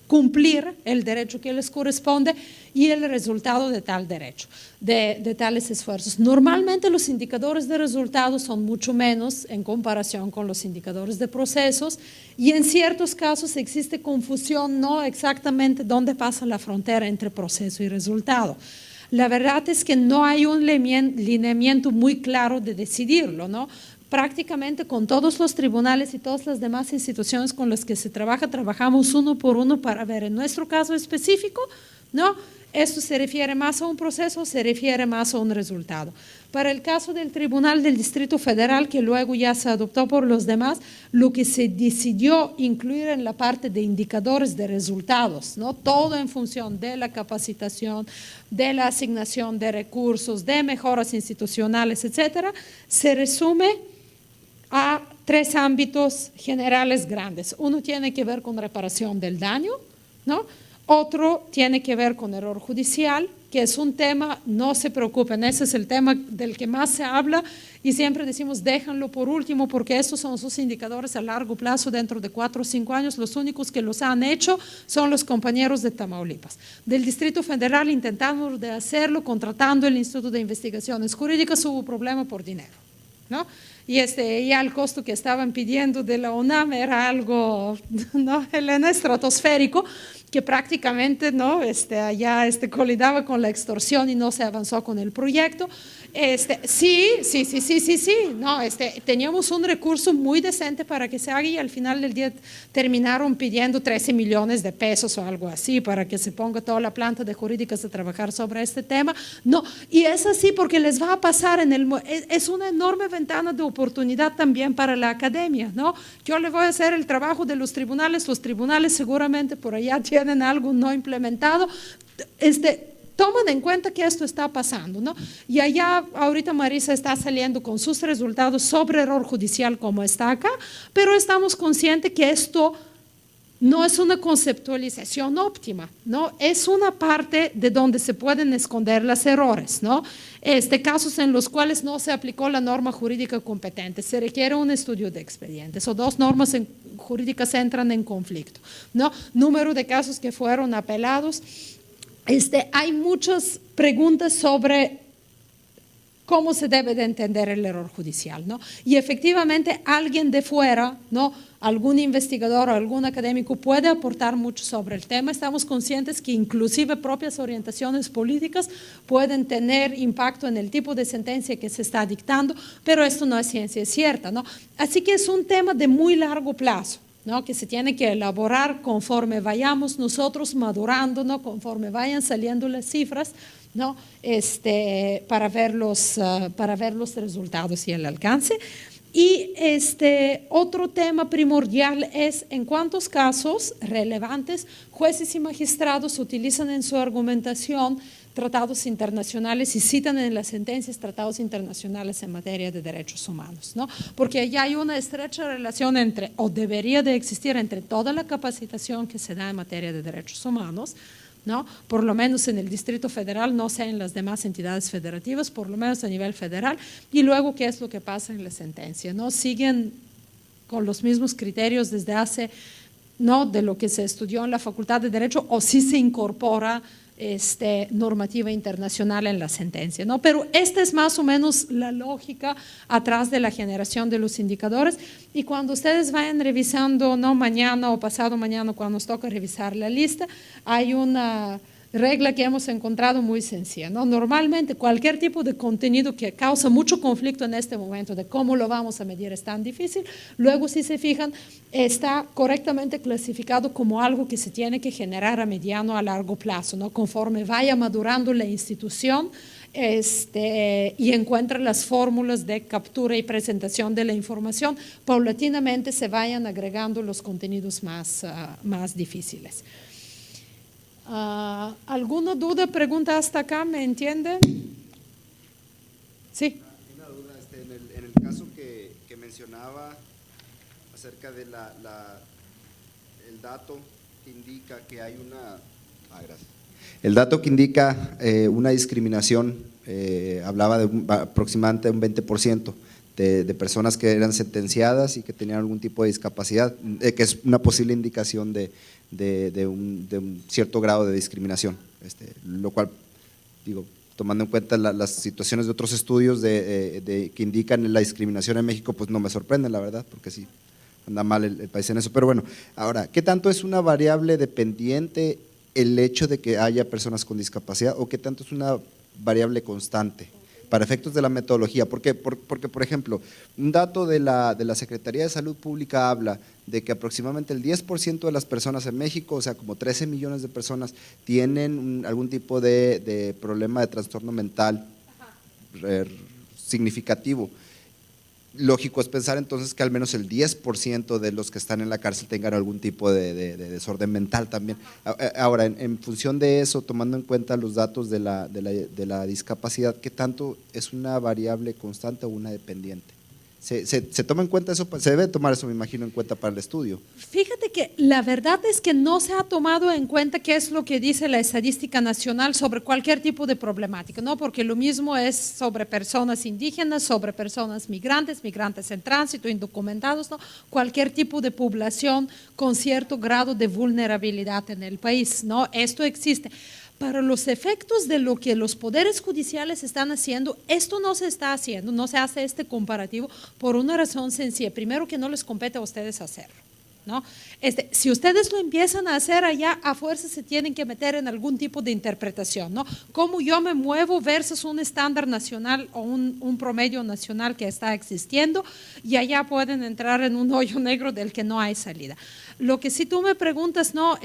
cumplir el derecho que les corresponde y el resultado de tal derecho, de tales esfuerzos. Normalmente los indicadores de resultados son mucho menos en comparación con los indicadores de procesos y en ciertos casos existe confusión, no exactamente dónde pasa la frontera entre proceso y resultado. La verdad es que no hay un lineamiento muy claro de decidirlo, ¿no? Prácticamente con todos los tribunales y todas las demás instituciones con las que se trabaja, trabajamos uno por uno para ver en nuestro caso específico, ¿no? Esto se refiere más a un proceso, se refiere más a un resultado. Para el caso del Tribunal del Distrito Federal, que luego ya se adoptó por los demás, lo que se decidió incluir en la parte de indicadores de resultados, ¿no? Todo en función de la capacitación, de la asignación de recursos, de mejoras institucionales, etcétera, se resume a 3 ámbitos generales grandes. Uno tiene que ver con reparación del daño, ¿no? Otro tiene que ver con error judicial, que es un tema, no se preocupen, ese es el tema del que más se habla y siempre decimos déjenlo por último porque estos son sus indicadores a largo plazo, dentro de 4 o 5 años, los únicos que los han hecho son los compañeros de Tamaulipas. Del Distrito Federal intentamos de hacerlo contratando el Instituto de Investigaciones Jurídicas, hubo problema por dinero, ¿no? Y ya el costo que estaban pidiendo de la UNAM era algo, ¿no? estratosférico, que prácticamente, ¿no? allá colidaba con la extorsión y no se avanzó con el proyecto. Sí, no, teníamos un recurso muy decente para que se haga y al final del día terminaron pidiendo 13 millones de pesos o algo así para que se ponga toda la planta de jurídicas a trabajar sobre este tema. No, y es así porque les va a pasar es una enorme ventana de oportunidad también para la academia, ¿no? Yo le voy a hacer el trabajo de los tribunales seguramente por allá tienen algo no implementado, toman en cuenta que esto está pasando, ¿no? Y allá ahorita Marisa está saliendo con sus resultados sobre error judicial como está acá, pero estamos conscientes que esto no es una conceptualización óptima, ¿no? Es una parte de donde se pueden esconder los errores, ¿no? Casos en los cuales no se aplicó la norma jurídica competente, se requiere un estudio de expedientes o 2 normas jurídicas entran en conflicto, ¿no? Número de casos que fueron apelados. Hay muchas preguntas sobre cómo se debe de entender el error judicial, ¿no? Y efectivamente alguien de fuera, ¿no? Algún investigador o algún académico puede aportar mucho sobre el tema. Estamos conscientes que inclusive propias orientaciones políticas pueden tener impacto en el tipo de sentencia que se está dictando, pero esto no es ciencia cierta, ¿no? Así que es un tema de muy largo plazo, ¿no? Que se tiene que elaborar conforme vayamos nosotros madurando, ¿no? Conforme vayan saliendo las cifras, ¿no? Para ver los resultados y el alcance. Y otro tema primordial es en cuántos casos relevantes jueces y magistrados utilizan en su argumentación tratados internacionales y citan en las sentencias tratados internacionales en materia de derechos humanos, ¿no? Porque ya hay una estrecha relación entre, o debería de existir, entre toda la capacitación que se da en materia de derechos humanos, ¿no? Por lo menos en el Distrito Federal, no sé en las demás entidades federativas, por lo menos a nivel federal, y luego qué es lo que pasa en la sentencia, ¿no? Siguen con los mismos criterios desde hace, ¿no? De lo que se estudió en la Facultad de Derecho, o si se incorpora normativa internacional en la sentencia, ¿no? Pero esta es más o menos la lógica atrás de la generación de los indicadores, y cuando ustedes vayan revisando, ¿no? Mañana o pasado mañana, cuando nos toca revisar la lista, hay una regla que hemos encontrado muy sencilla, ¿no? Normalmente cualquier tipo de contenido que causa mucho conflicto en este momento de cómo lo vamos a medir es tan difícil, luego si se fijan está correctamente clasificado como algo que se tiene que generar a mediano a largo plazo, ¿no? Conforme vaya madurando la institución y encuentra las fórmulas de captura y presentación de la información, paulatinamente se vayan agregando los contenidos más difíciles. ¿Alguna duda, pregunta hasta acá? ¿Me entienden? Sí. Una duda, en el caso que mencionaba acerca de el dato que indica que hay una… gracias. El dato que indica una discriminación, hablaba de aproximadamente un 20% de personas que eran sentenciadas y que tenían algún tipo de discapacidad, que es una posible indicación de un cierto grado de discriminación, lo cual, digo, tomando en cuenta las situaciones de otros estudios que indican la discriminación en México, pues no me sorprende, la verdad, porque sí, anda mal el país en eso. Pero bueno, ahora, ¿qué tanto es una variable dependiente el hecho de que haya personas con discapacidad o qué tanto es una variable constante para efectos de la metodología? Porque, por ejemplo, un dato de la Secretaría de Salud Pública habla de que aproximadamente el 10% de las personas en México, o sea, como 13 millones de personas, tienen algún tipo de problema de trastorno mental significativo. Lógico es pensar entonces que al menos el 10% de los que están en la cárcel tengan algún tipo de desorden mental también. Ahora, en función de eso, tomando en cuenta los datos de la discapacidad, ¿qué tanto es una variable constante o una dependiente? ¿Se toma en cuenta eso? Se debe tomar eso, me imagino, en cuenta para el estudio. Fíjate que la verdad es que no se ha tomado en cuenta qué es lo que dice la estadística nacional sobre cualquier tipo de problemática, ¿no? Porque lo mismo es sobre personas indígenas, sobre personas migrantes en tránsito, indocumentados, ¿no? Cualquier tipo de población con cierto grado de vulnerabilidad en el país, ¿no? Esto existe. Para los efectos de lo que los poderes judiciales están haciendo, esto no se está haciendo, no se hace este comparativo por una razón sencilla. Primero, que no les compete a ustedes hacerlo, ¿no? Si ustedes lo empiezan a hacer allá, a fuerza se tienen que meter en algún tipo de interpretación, ¿no? Cómo yo me muevo versus un estándar nacional o un promedio nacional que está existiendo, y allá pueden entrar en un hoyo negro del que no hay salida. Lo que si tú me preguntas, ¿no?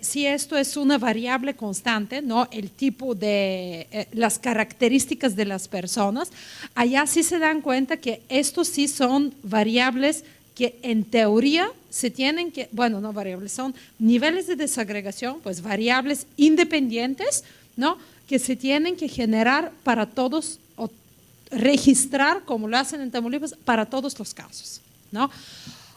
Si esto es una variable constante, ¿no? El tipo de, las características de las personas, allá sí se dan cuenta que estos sí son variables que en teoría se tienen que, bueno, no variables, son niveles de desagregación, pues variables independientes, ¿no? Que se tienen que generar para todos, o registrar, como lo hacen en Tamaulipas, para todos los casos, ¿no?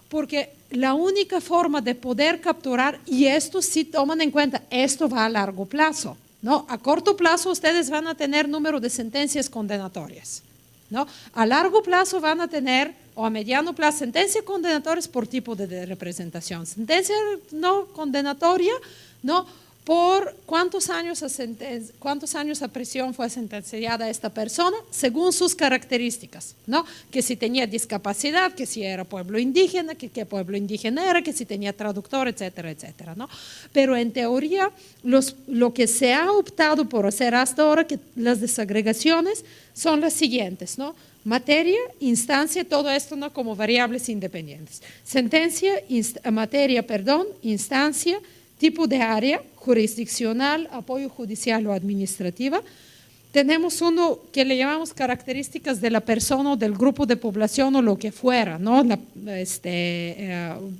Porque la única forma de poder capturar, y esto sí toman en cuenta, esto va a largo plazo, ¿no? A corto plazo ustedes van a tener número de sentencias condenatorias, ¿no? A largo plazo van a tener, o a mediano plazo, sentencias condenatorias por tipo de representación, sentencia no condenatoria, ¿no? por cuántos años a prisión fue sentenciada esta persona, según sus características, ¿no? Que si tenía discapacidad, que si era pueblo indígena, que qué pueblo indígena era, que si tenía traductor, etcétera, etcétera, ¿no? Pero en teoría, lo que se ha optado por hacer hasta ahora, que las desagregaciones son las siguientes, ¿no? Materia, instancia, todo esto, ¿no? Como variables independientes. Instancia, tipo de área, jurisdiccional, apoyo judicial o administrativa. Tenemos uno que le llamamos características de la persona o del grupo de población o lo que fuera, ¿no?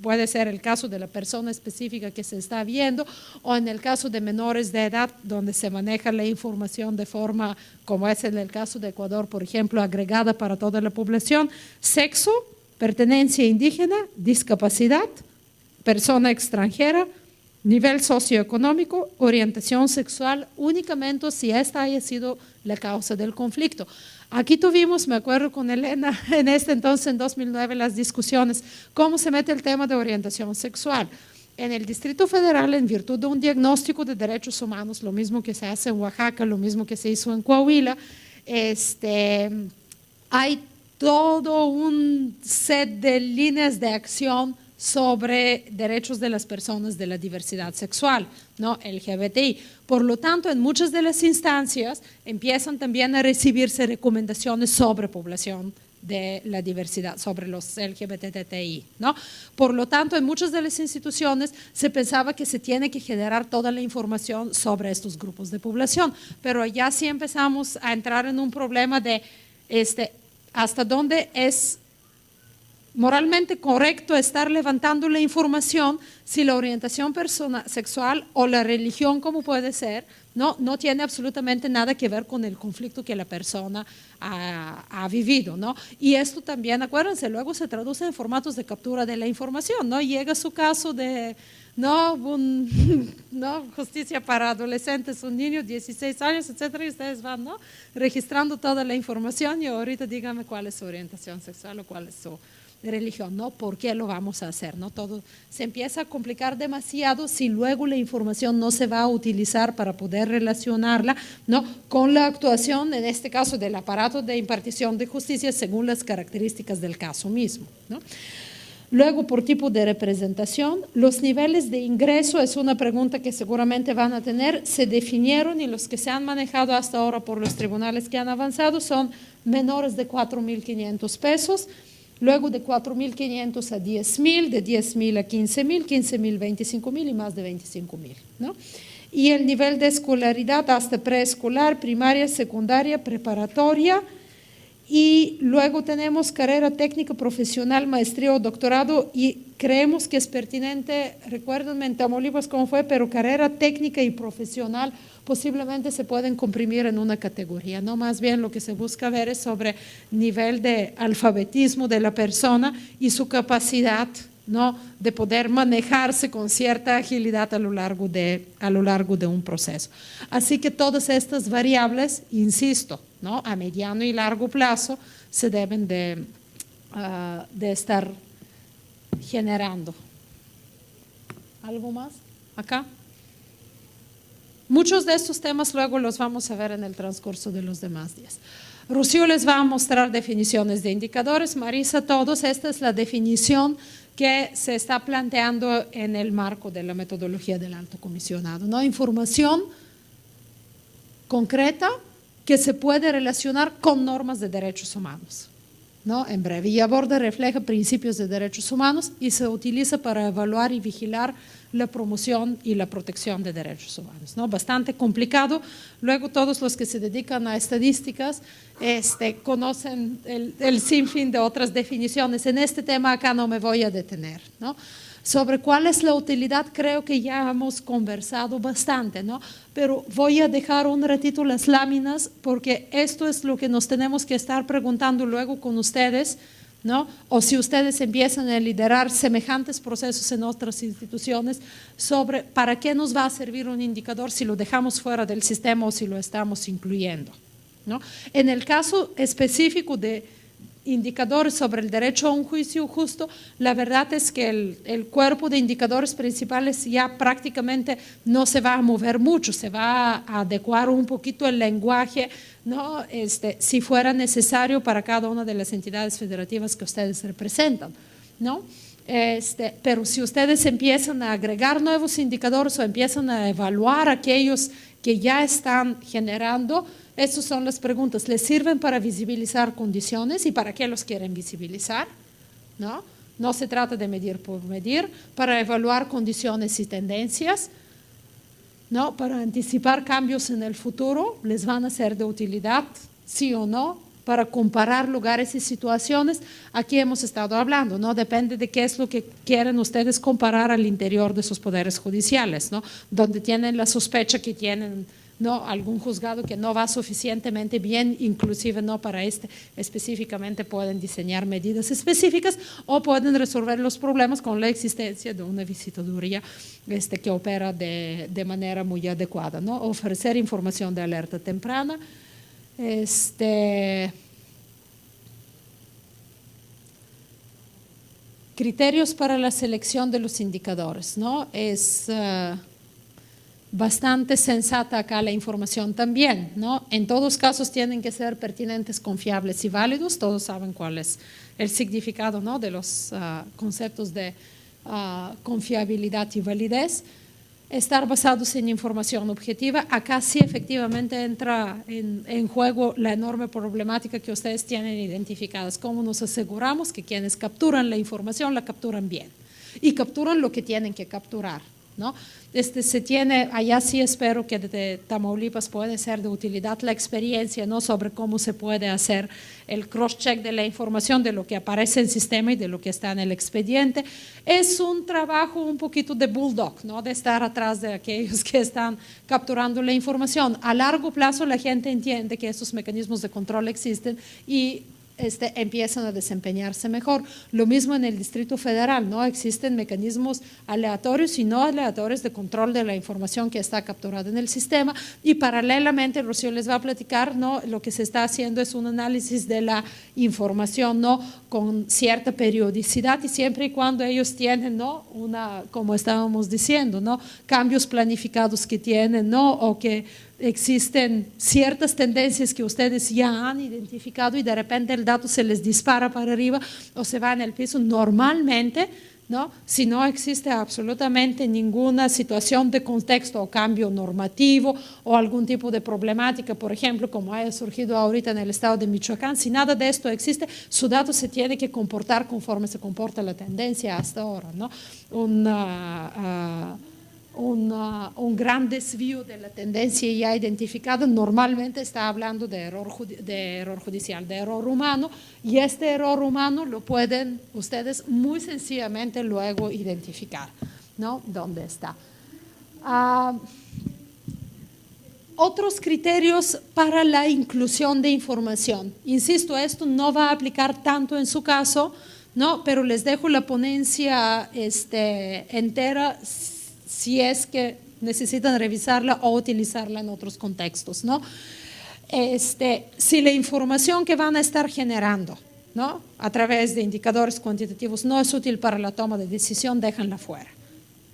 Puede ser el caso de la persona específica que se está viendo o en el caso de menores de edad donde se maneja la información de forma, como es en el caso de Ecuador, por ejemplo, agregada para toda la población. Sexo, pertenencia indígena, discapacidad, persona extranjera, nivel socioeconómico, orientación sexual, únicamente si esta haya sido la causa del conflicto. Aquí tuvimos, me acuerdo con Elena, en este entonces, en 2009, las discusiones, cómo se mete el tema de orientación sexual. En el Distrito Federal, en virtud de un diagnóstico de derechos humanos, lo mismo que se hace en Oaxaca, lo mismo que se hizo en Coahuila, hay todo un set de líneas de acción sobre derechos de las personas de la diversidad sexual, ¿no? LGBTI. Por lo tanto, en muchas de las instancias empiezan también a recibirse recomendaciones sobre población de la diversidad, sobre los LGBTI, ¿no? Por lo tanto, en muchas de las instituciones se pensaba que se tiene que generar toda la información sobre estos grupos de población, pero ya sí empezamos a entrar en un problema de hasta dónde es moralmente correcto estar levantando la información si la orientación sexual o la religión, como puede ser, no tiene absolutamente nada que ver con el conflicto que la persona ha vivido, ¿no? Y esto también, acuérdense, luego se traduce en formatos de captura de la información, ¿no? Llega su caso de, ¿no? Justicia para adolescentes, un niño, 16 años, etcétera, y ustedes van, ¿no? Registrando toda la información y ahorita díganme cuál es su orientación sexual o cuál es su religión, ¿no? ¿Por qué lo vamos a hacer? ¿No? Todo se empieza a complicar demasiado si luego la información no se va a utilizar para poder relacionarla, ¿no? Con la actuación, en este caso, del aparato de impartición de justicia según las características del caso mismo, ¿no? Luego, por tipo de representación, los niveles de ingreso es una pregunta que seguramente van a tener, se definieron y los que se han manejado hasta ahora por los tribunales que han avanzado son menores de 4.500 pesos, luego de 4.500 a 10.000, de 10.000 a 15.000, 15.000, 25.000 y más de 25.000, ¿no? Y el nivel de escolaridad hasta preescolar, primaria, secundaria, preparatoria, y luego tenemos carrera técnica profesional, maestría o doctorado, y creemos que es pertinente, recuérdenme en Tamaulipas cómo fue, pero carrera técnica y profesional posiblemente se pueden comprimir en una categoría, ¿no? Más bien lo que se busca ver es sobre nivel de alfabetismo de la persona y su capacidad, ¿no? De poder manejarse con cierta agilidad a lo largo de un proceso. Así que todas estas variables, insisto, ¿no? A mediano y largo plazo se deben de estar generando. ¿Algo más? ¿Acá? Muchos de estos temas luego los vamos a ver en el transcurso de los demás días. Rocío les va a mostrar definiciones de indicadores, Marisa todos, esta es la definición que se está planteando en el marco de la metodología del alto comisionado, ¿no? Información concreta que se puede relacionar con normas de derechos humanos, ¿no? En breve, y aborda, refleja principios de derechos humanos y se utiliza para evaluar y vigilar la promoción y la protección de derechos humanos, ¿no? Bastante complicado. Luego todos los que se dedican a estadísticas conocen el sinfín de otras definiciones. En este tema acá no me voy a detener, ¿no? Sobre cuál es la utilidad creo que ya hemos conversado bastante, ¿no? Pero voy a dejar un ratito las láminas porque esto es lo que nos tenemos que estar preguntando luego con ustedes, ¿no? O si ustedes empiezan a liderar semejantes procesos en otras instituciones sobre para qué nos va a servir un indicador si lo dejamos fuera del sistema o si lo estamos incluyendo, ¿no? En el caso específico de indicadores sobre el derecho a un juicio justo, la verdad es que el cuerpo de indicadores principales ya prácticamente no se va a mover mucho, se va a adecuar un poquito el lenguaje, ¿no? Si fuera necesario para cada una de las entidades federativas que ustedes representan, ¿no? Pero si ustedes empiezan a agregar nuevos indicadores o empiezan a evaluar aquellos que ya están generando, estas son las preguntas. ¿Les sirven para visibilizar condiciones y para qué los quieren visibilizar? ¿No? No se trata de medir por medir, para evaluar condiciones y tendencias, ¿no? Para anticipar cambios en el futuro, ¿les van a ser de utilidad, sí o no? Para comparar lugares y situaciones, aquí hemos estado hablando, ¿no? Depende de qué es lo que quieren ustedes comparar al interior de sus poderes judiciales, ¿no? Donde tienen la sospecha que tienen, ¿no? Algún juzgado que no va suficientemente bien, inclusive no para específicamente pueden diseñar medidas específicas o pueden resolver los problemas con la existencia de una visitaduría que opera de manera muy adecuada, ¿no? Ofrecer información de alerta temprana. Criterios para la selección de los indicadores, ¿no? Es bastante sensata acá la información también, ¿no? En todos casos tienen que ser pertinentes, confiables y válidos. Todos saben cuál es el significado, ¿no? De los conceptos de confiabilidad y validez. Estar basados en información objetiva. Acá sí efectivamente entra en juego la enorme problemática que ustedes tienen identificadas. ¿Cómo nos aseguramos que quienes capturan la información la capturan bien y capturan lo que tienen que capturar, ¿no? Se tiene, allá sí espero que de Tamaulipas puede ser de utilidad la experiencia, ¿no? Sobre cómo se puede hacer el cross-check de la información, de lo que aparece en el sistema y de lo que está en el expediente. Es un trabajo un poquito de bulldog, ¿no? De estar atrás de aquellos que están capturando la información. A largo plazo la gente entiende que estos mecanismos de control existen y empiezan a desempeñarse mejor. Lo mismo en el Distrito Federal, ¿no? Existen mecanismos aleatorios y no aleatorios de control de la información que está capturada en el sistema y paralelamente, Rocío les va a platicar, ¿no? Lo que se está haciendo es un análisis de la información, ¿no? Con cierta periodicidad y siempre y cuando ellos tienen, ¿no? Como estábamos diciendo, ¿no? Cambios planificados que tienen, ¿no? O que existen ciertas tendencias que ustedes ya han identificado y de repente el dato se les dispara para arriba o se va en el piso. Normalmente, ¿no? Si no existe absolutamente ninguna situación de contexto o cambio normativo o algún tipo de problemática, por ejemplo, como haya surgido ahorita en el estado de Michoacán, si nada de esto existe, su dato se tiene que comportar conforme se comporta la tendencia hasta ahora, ¿no? Un gran desvío de la tendencia ya identificada normalmente está hablando de error judicial, de error humano, y este error humano lo pueden ustedes muy sencillamente luego identificar, ¿no? ¿Dónde está? Otros criterios para la inclusión de información. Insisto, esto no va a aplicar tanto en su caso, ¿no? Pero les dejo la ponencia entera si es que necesitan revisarla o utilizarla en otros contextos, ¿no? Si la información que van a estar generando, ¿no? A través de indicadores cuantitativos no es útil para la toma de decisión, déjenla fuera,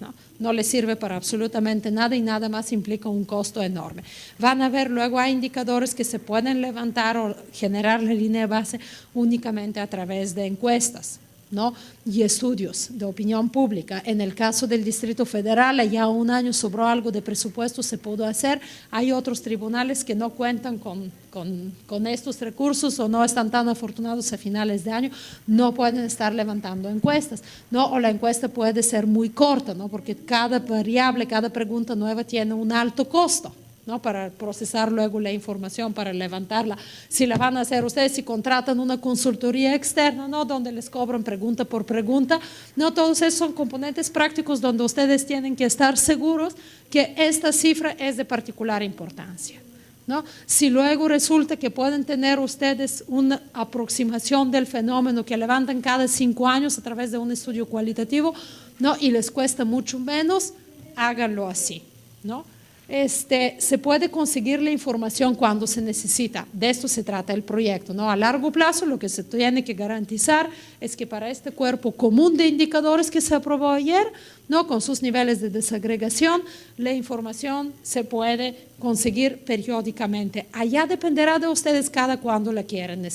¿no? No les sirve para absolutamente nada y nada más implica un costo enorme. Van a ver luego hay indicadores que se pueden levantar o generar la línea de base únicamente a través de encuestas, ¿no? Y estudios de opinión pública. En el caso del Distrito Federal, allá un año sobró algo de presupuesto, se pudo hacer. Hay otros tribunales que no cuentan con estos recursos o no están tan afortunados a finales de año, no pueden estar levantando encuestas, ¿no? O la encuesta puede ser muy corta, ¿no? Porque cada variable, cada pregunta nueva tiene un alto costo, ¿no? Para procesar luego la información, para levantarla. Si la van a hacer ustedes, si contratan una consultoría externa, ¿no? Donde les cobran pregunta por pregunta, no, todos esos son componentes prácticos donde ustedes tienen que estar seguros que esta cifra es de particular importancia, ¿no? Si luego resulta que pueden tener ustedes una aproximación del fenómeno que levantan cada 5 años a través de un estudio cualitativo, ¿no? Y les cuesta mucho menos, háganlo así, ¿no? se puede conseguir la información cuando se necesita. De esto se trata el proyecto, ¿no? A largo plazo lo que se tiene que garantizar es que para este cuerpo común de indicadores que se aprobó ayer, ¿no? Con sus niveles de desagregación, la información se puede conseguir periódicamente. Allá dependerá de ustedes cada cuando la quieren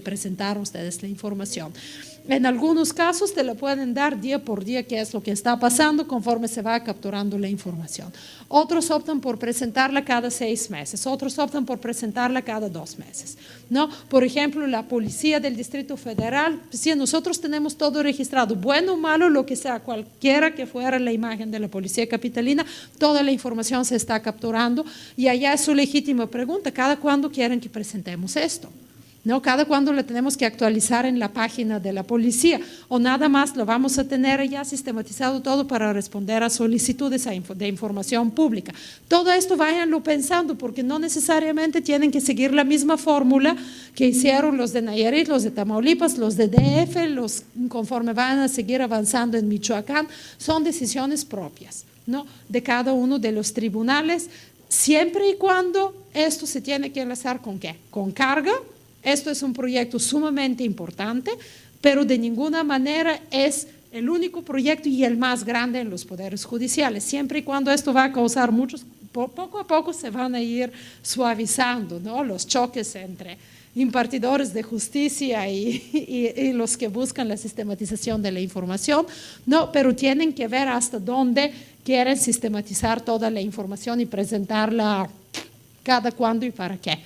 presentar a ustedes la información. En algunos casos te la pueden dar día por día, qué es lo que está pasando conforme se va capturando la información. Otros optan por presentarla cada 6 meses, otros optan por presentarla cada 2 meses, ¿no? Por ejemplo, la policía del Distrito Federal, si nosotros tenemos todo registrado, bueno o malo, lo que sea, cualquiera que fuera la imagen de la policía capitalina, toda la información se está capturando y allá es su legítima pregunta, ¿cada cuándo quieren que presentemos esto? ¿No? Cada cuando la tenemos que actualizar en la página de la policía o nada más lo vamos a tener ya sistematizado todo para responder a solicitudes de información pública. Todo esto váyanlo pensando porque no necesariamente tienen que seguir la misma fórmula que hicieron los de Nayarit, los de Tamaulipas, los de DF, los conforme van a seguir avanzando en Michoacán, son decisiones propias, ¿no? De cada uno de los tribunales, siempre y cuando esto se tiene que enlazar ¿con qué? Con carga. Esto es un proyecto sumamente importante, pero de ninguna manera es el único proyecto y el más grande en los poderes judiciales. Siempre y cuando esto va a causar muchos, poco a poco se van a ir suavizando, ¿no? Los choques entre impartidores de justicia y los que buscan la sistematización de la información, no, pero tienen que ver hasta dónde quieren sistematizar toda la información y presentarla cada cuándo y para qué.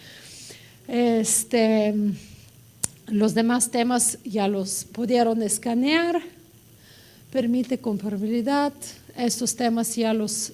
Los demás temas ya los pudieron escanear, permite comparabilidad, estos temas ya los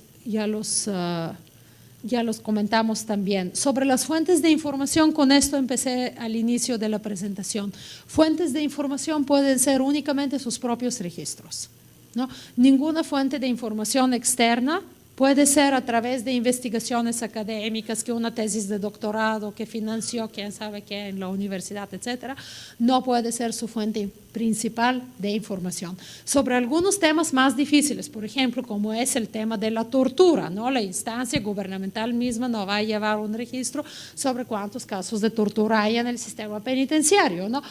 comentamos también. Sobre las fuentes de información, con esto empecé al inicio de la presentación. Fuentes de información pueden ser únicamente sus propios registros, ¿no? Ninguna fuente de información externa. Puede ser a través de investigaciones académicas, que una tesis de doctorado que financió quién sabe qué en la universidad, etcétera. No puede ser su fuente principal de información. Sobre algunos temas más difíciles, por ejemplo, como es el tema de la tortura, ¿no? La instancia gubernamental misma no va a llevar un registro sobre cuántos casos de tortura hay en el sistema penitenciario, ¿no?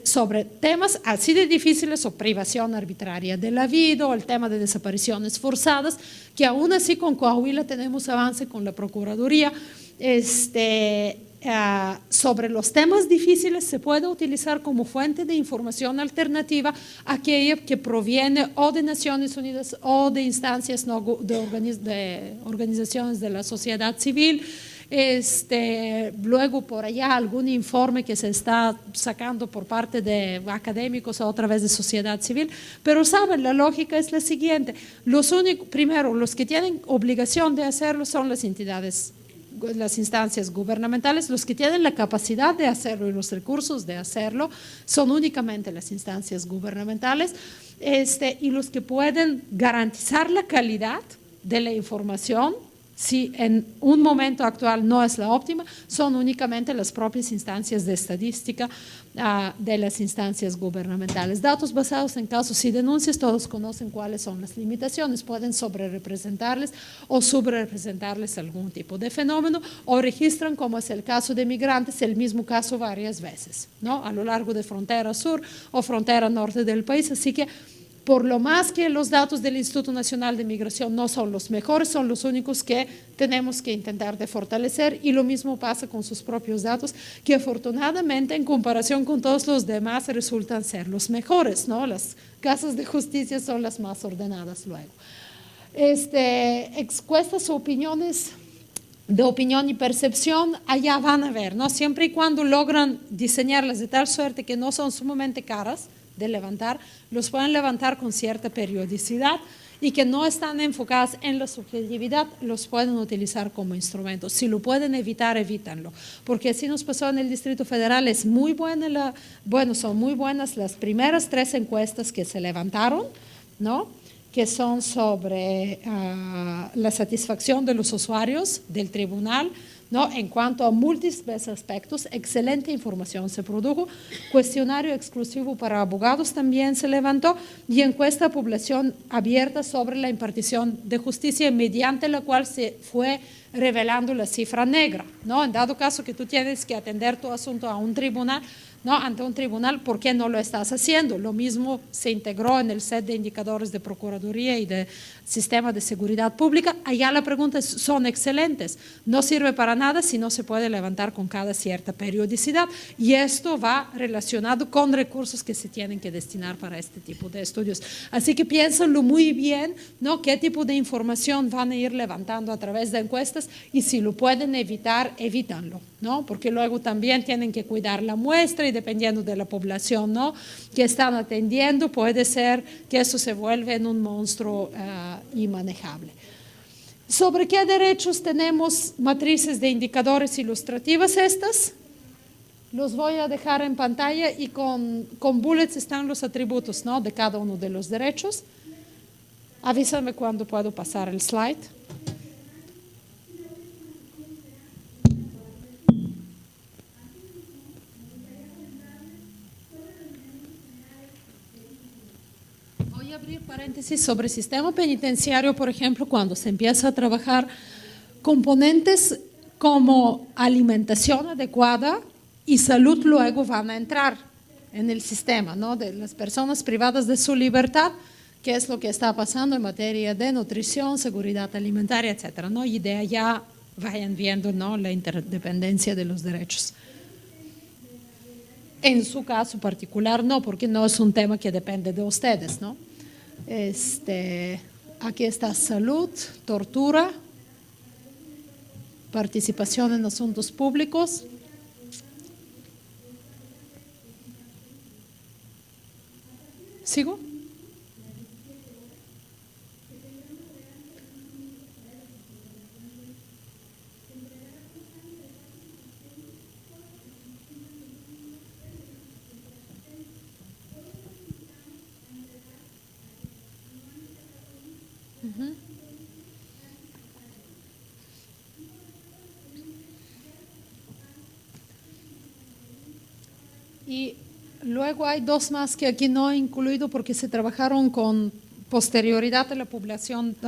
Sobre temas así de difíciles o privación arbitraria de la vida o el tema de desapariciones forzadas, que aún así con Coahuila tenemos avance con la Procuraduría. Sobre los temas difíciles se puede utilizar como fuente de información alternativa aquella que proviene o de Naciones Unidas o de instancias de organizaciones de la sociedad civil. Luego por allá algún informe que se está sacando por parte de académicos o a través de sociedad civil, pero saben, la lógica es la siguiente, primero, los que tienen obligación de hacerlo son las entidades, las instancias gubernamentales, los que tienen la capacidad de hacerlo y los recursos de hacerlo son únicamente las instancias gubernamentales, y los que pueden garantizar la calidad de la información, si en un momento actual no es la óptima, son únicamente las propias instancias de estadística de las instancias gubernamentales. Datos basados en casos y denuncias, todos conocen cuáles son las limitaciones, pueden sobrerepresentarles o subrepresentarles algún tipo de fenómeno o registran, como es el caso de migrantes, el mismo caso varias veces, ¿no? A lo largo de frontera sur o frontera norte del país, así que por lo más que los datos del Instituto Nacional de Migración no son los mejores, son los únicos que tenemos que intentar de fortalecer, y lo mismo pasa con sus propios datos, que afortunadamente en comparación con todos los demás resultan ser los mejores, ¿no? Las casas de justicia son las más ordenadas luego. Encuestas o opiniones de opinión y percepción, allá van a ver, ¿no? Siempre y cuando logran diseñarlas de tal suerte que no son sumamente caras de levantar, los pueden levantar con cierta periodicidad y que no están enfocadas en la subjetividad, los pueden utilizar como instrumentos. Si lo pueden evitar, evítanlo, porque así nos pasó en el Distrito Federal. Es muy buena son muy buenas las primeras 3 encuestas que se levantaron, ¿no? Que son sobre la satisfacción de los usuarios del tribunal, ¿no? En cuanto a múltiples aspectos, excelente información se produjo, cuestionario exclusivo para abogados también se levantó y encuesta a población abierta sobre la impartición de justicia, mediante la cual se fue revelando la cifra negra, ¿no? En dado caso que tú tienes que atender tu asunto a un tribunal, ¿no? Ante un tribunal, ¿por qué no lo estás haciendo? Lo mismo se integró en el set de indicadores de Procuraduría y de Sistema de Seguridad Pública. Allá la pregunta es, son excelentes, no sirve para nada si no se puede levantar con cada cierta periodicidad, y esto va relacionado con recursos que se tienen que destinar para este tipo de estudios. Así que piénsenlo muy bien, ¿no? Qué tipo de información van a ir levantando a través de encuestas, y si lo pueden evitar, evítanlo, ¿no? Porque luego también tienen que cuidar la muestra y dependiendo de la población, ¿no?, que están atendiendo, puede ser que eso se vuelva en un monstruo inmanejable. ¿Sobre qué derechos tenemos matrices de indicadores ilustrativas estas? Los voy a dejar en pantalla y con bullets están los atributos, ¿no?, de cada uno de los derechos. Avísame cuando puedo pasar el slide. Abrir paréntesis sobre sistema penitenciario, por ejemplo, cuando se empieza a trabajar componentes como alimentación adecuada y salud luego van a entrar en el sistema, ¿no?, de las personas privadas de su libertad, qué es lo que está pasando en materia de nutrición, seguridad alimentaria, etcétera, ¿no? Y de allá vayan viendo, ¿no?, la interdependencia de los derechos. En su caso particular no, porque no es un tema que depende de ustedes, ¿no? Aquí está salud, tortura, participación en asuntos públicos. ¿Sigo? Y luego hay dos más que aquí no he incluido porque se trabajaron con posterioridad a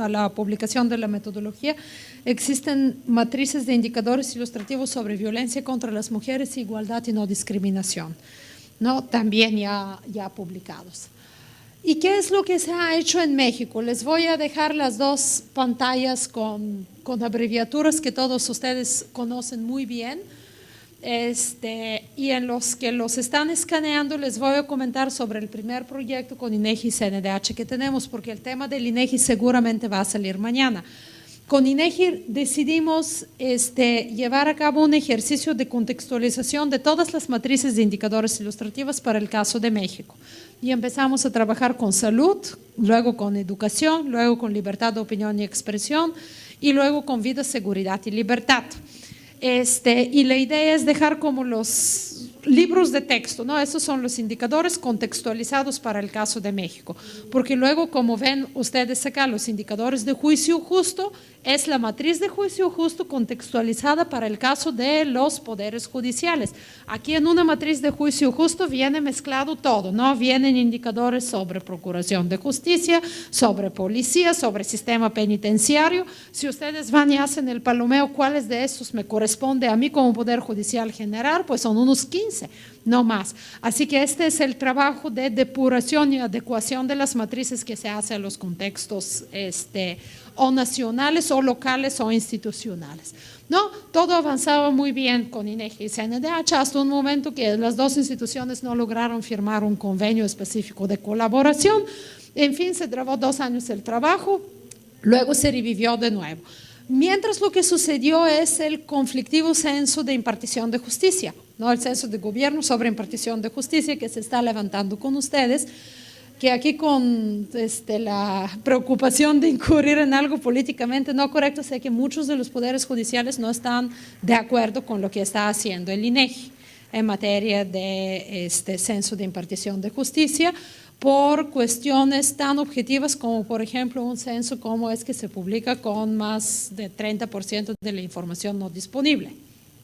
la publicación de la metodología. Existen matrices de indicadores ilustrativos sobre violencia contra las mujeres, igualdad y no discriminación, ¿no?, también ya publicados. ¿Y qué es lo que se ha hecho en México? Les voy a dejar las dos pantallas con abreviaturas que todos ustedes conocen muy bien. Y en los que los están escaneando les voy a comentar sobre el primer proyecto con INEGI y CNDH que tenemos, porque el tema del INEGI seguramente va a salir mañana. Con INEGI decidimos llevar a cabo un ejercicio de contextualización de todas las matrices de indicadores ilustrativas para el caso de México. Y empezamos a trabajar con salud, luego con educación, luego con libertad de opinión y expresión, y luego con vida, seguridad y libertad. Y la idea es dejar como los libros de texto, ¿no? Esos son los indicadores contextualizados para el caso de México, porque luego, como ven ustedes acá, los indicadores de juicio justo es la matriz de juicio justo contextualizada para el caso de los poderes judiciales. Aquí en una matriz de juicio justo viene mezclado todo, ¿no? Vienen indicadores sobre procuración de justicia, sobre policía, sobre sistema penitenciario. Si ustedes van y hacen el palomeo, ¿cuáles de esos me corresponde a mí como Poder Judicial generar? Pues son unos 15, no más. Así que este es el trabajo de depuración y adecuación de las matrices que se hace a los contextos o nacionales o locales o institucionales. No, todo avanzaba muy bien con INEGI y CNDH hasta un momento que las dos instituciones no lograron firmar un convenio específico de colaboración. En fin, se trabó 2 años el trabajo, luego se revivió de nuevo. Mientras lo que sucedió es el conflictivo censo de impartición de justicia, ¿no? El censo de gobierno sobre impartición de justicia que se está levantando con ustedes, que aquí con la preocupación de incurrir en algo políticamente no correcto, sé que muchos de los poderes judiciales no están de acuerdo con lo que está haciendo el INEGI en materia de censo de impartición de justicia, por cuestiones tan objetivas como, por ejemplo, un censo, cómo es que se publica con más de 30% de la información no disponible,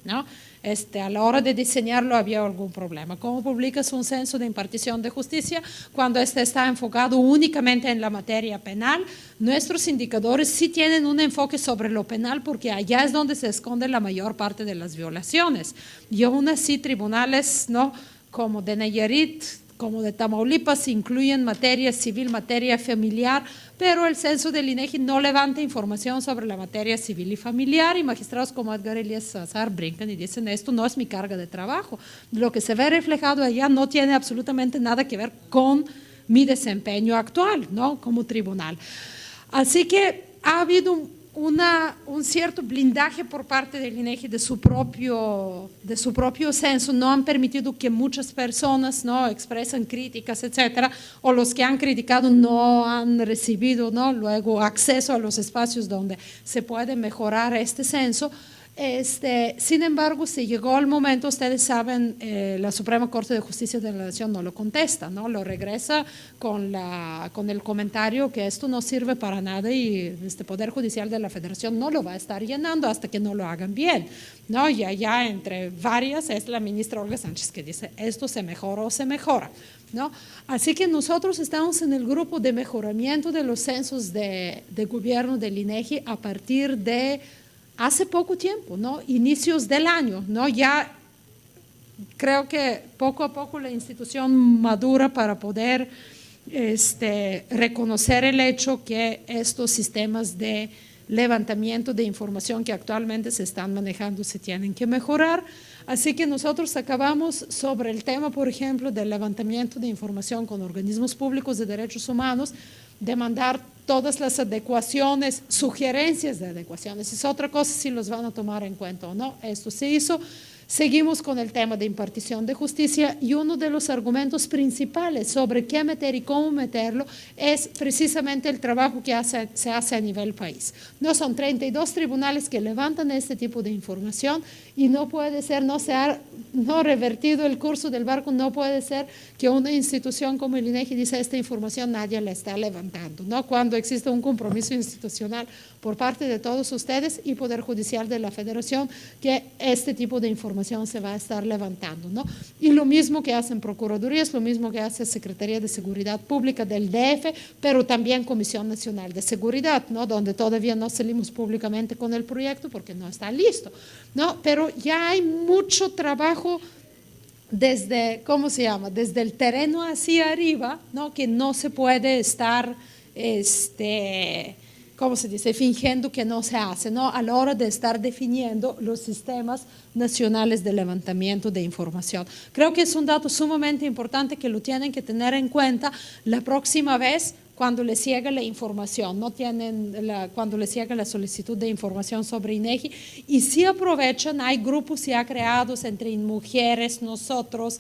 ¿no? A la hora de diseñarlo había algún problema. ¿Cómo publicas un censo de impartición de justicia cuando está enfocado únicamente en la materia penal? Nuestros indicadores sí tienen un enfoque sobre lo penal porque allá es donde se esconde la mayor parte de las violaciones. Y aún así tribunales, ¿no?, como de Nayarit, como de Tamaulipas, incluyen materia civil, materia familiar, pero el censo del INEGI no levanta información sobre la materia civil y familiar, y magistrados como Edgar Elías Salazar brincan y dicen, esto no es mi carga de trabajo. Lo que se ve reflejado allá no tiene absolutamente nada que ver con mi desempeño actual, ¿no?, como tribunal. Así que ha habido un cierto blindaje por parte del INEGI de su propio censo. No han permitido que muchas personas, ¿no?, expresen críticas, etcétera, o los que han criticado no han recibido, ¿no?, luego acceso a los espacios donde se puede mejorar este censo. Sin embargo, si llegó el momento, ustedes saben, la Suprema Corte de Justicia de la Nación no lo contesta, ¿no?, lo regresa con el comentario que esto no sirve para nada y este Poder Judicial de la Federación no lo va a estar llenando hasta que no lo hagan bien, ¿no? Y allá entre varias es la ministra Olga Sánchez que dice, esto se mejora o se mejora, ¿no? Así que nosotros estamos en el grupo de mejoramiento de los censos de gobierno del INEGI a partir de hace poco tiempo, ¿no?, inicios del año, ¿no? Ya creo que poco a poco la institución madura para poder reconocer el hecho que estos sistemas de levantamiento de información que actualmente se están manejando se tienen que mejorar. Así que nosotros acabamos sobre el tema, por ejemplo, del levantamiento de información con organismos públicos de derechos humanos, de mandar todas las adecuaciones, sugerencias de adecuaciones. Es otra cosa si los van a tomar en cuenta o no. Esto se hizo. Seguimos con el tema de impartición de justicia y uno de los argumentos principales sobre qué meter y cómo meterlo es precisamente el trabajo que se hace a nivel país. No son 32 tribunales que levantan este tipo de información y no puede ser, no se ha revertido el curso del barco, no puede ser que una institución como el INEGI dice esta información nadie la está levantando, ¿no?, cuando existe un compromiso institucional por parte de todos ustedes y Poder Judicial de la Federación que este tipo de información se va a estar levantando, ¿no? Y lo mismo que hacen Procuradurías, lo mismo que hace Secretaría de Seguridad Pública del DF, pero también Comisión Nacional de Seguridad, ¿no?, donde todavía no salimos públicamente con el proyecto porque no está listo, ¿no? Pero ya hay mucho trabajo desde, ¿cómo se llama?, desde el terreno hacia arriba, ¿no?, que no se puede estar, ¿cómo se dice?, fingiendo que no se hace, ¿no?, a la hora de estar definiendo los sistemas nacionales de levantamiento de información. Creo que es un dato sumamente importante que lo tienen que tener en cuenta la próxima vez cuando les llega la información, cuando les llega la solicitud de información sobre INEGI, y si aprovechan, hay grupos ya creados entre mujeres, nosotros,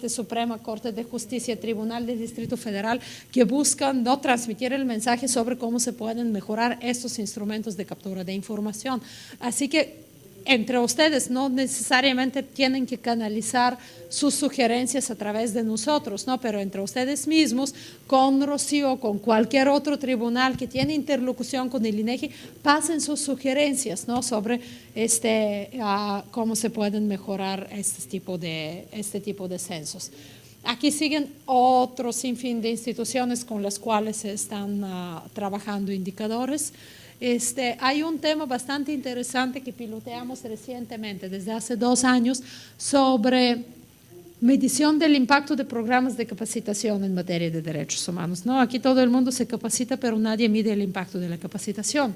Suprema Corte de Justicia, Tribunal del Distrito Federal, que buscan no transmitir el mensaje sobre cómo se pueden mejorar estos instrumentos de captura de información. Así que entre ustedes no necesariamente tienen que canalizar sus sugerencias a través de nosotros, ¿no?, pero entre ustedes mismos, con Rocío, con cualquier otro tribunal que tiene interlocución con el INEGI, pasen sus sugerencias, ¿no?, sobre cómo se pueden mejorar este tipo de censos. Aquí siguen otro sinfín de instituciones con las cuales se están trabajando indicadores. Hay un tema bastante interesante que piloteamos recientemente, desde hace 2 años, sobre medición del impacto de programas de capacitación en materia de derechos humanos, ¿no? Aquí todo el mundo se capacita, pero nadie mide el impacto de la capacitación,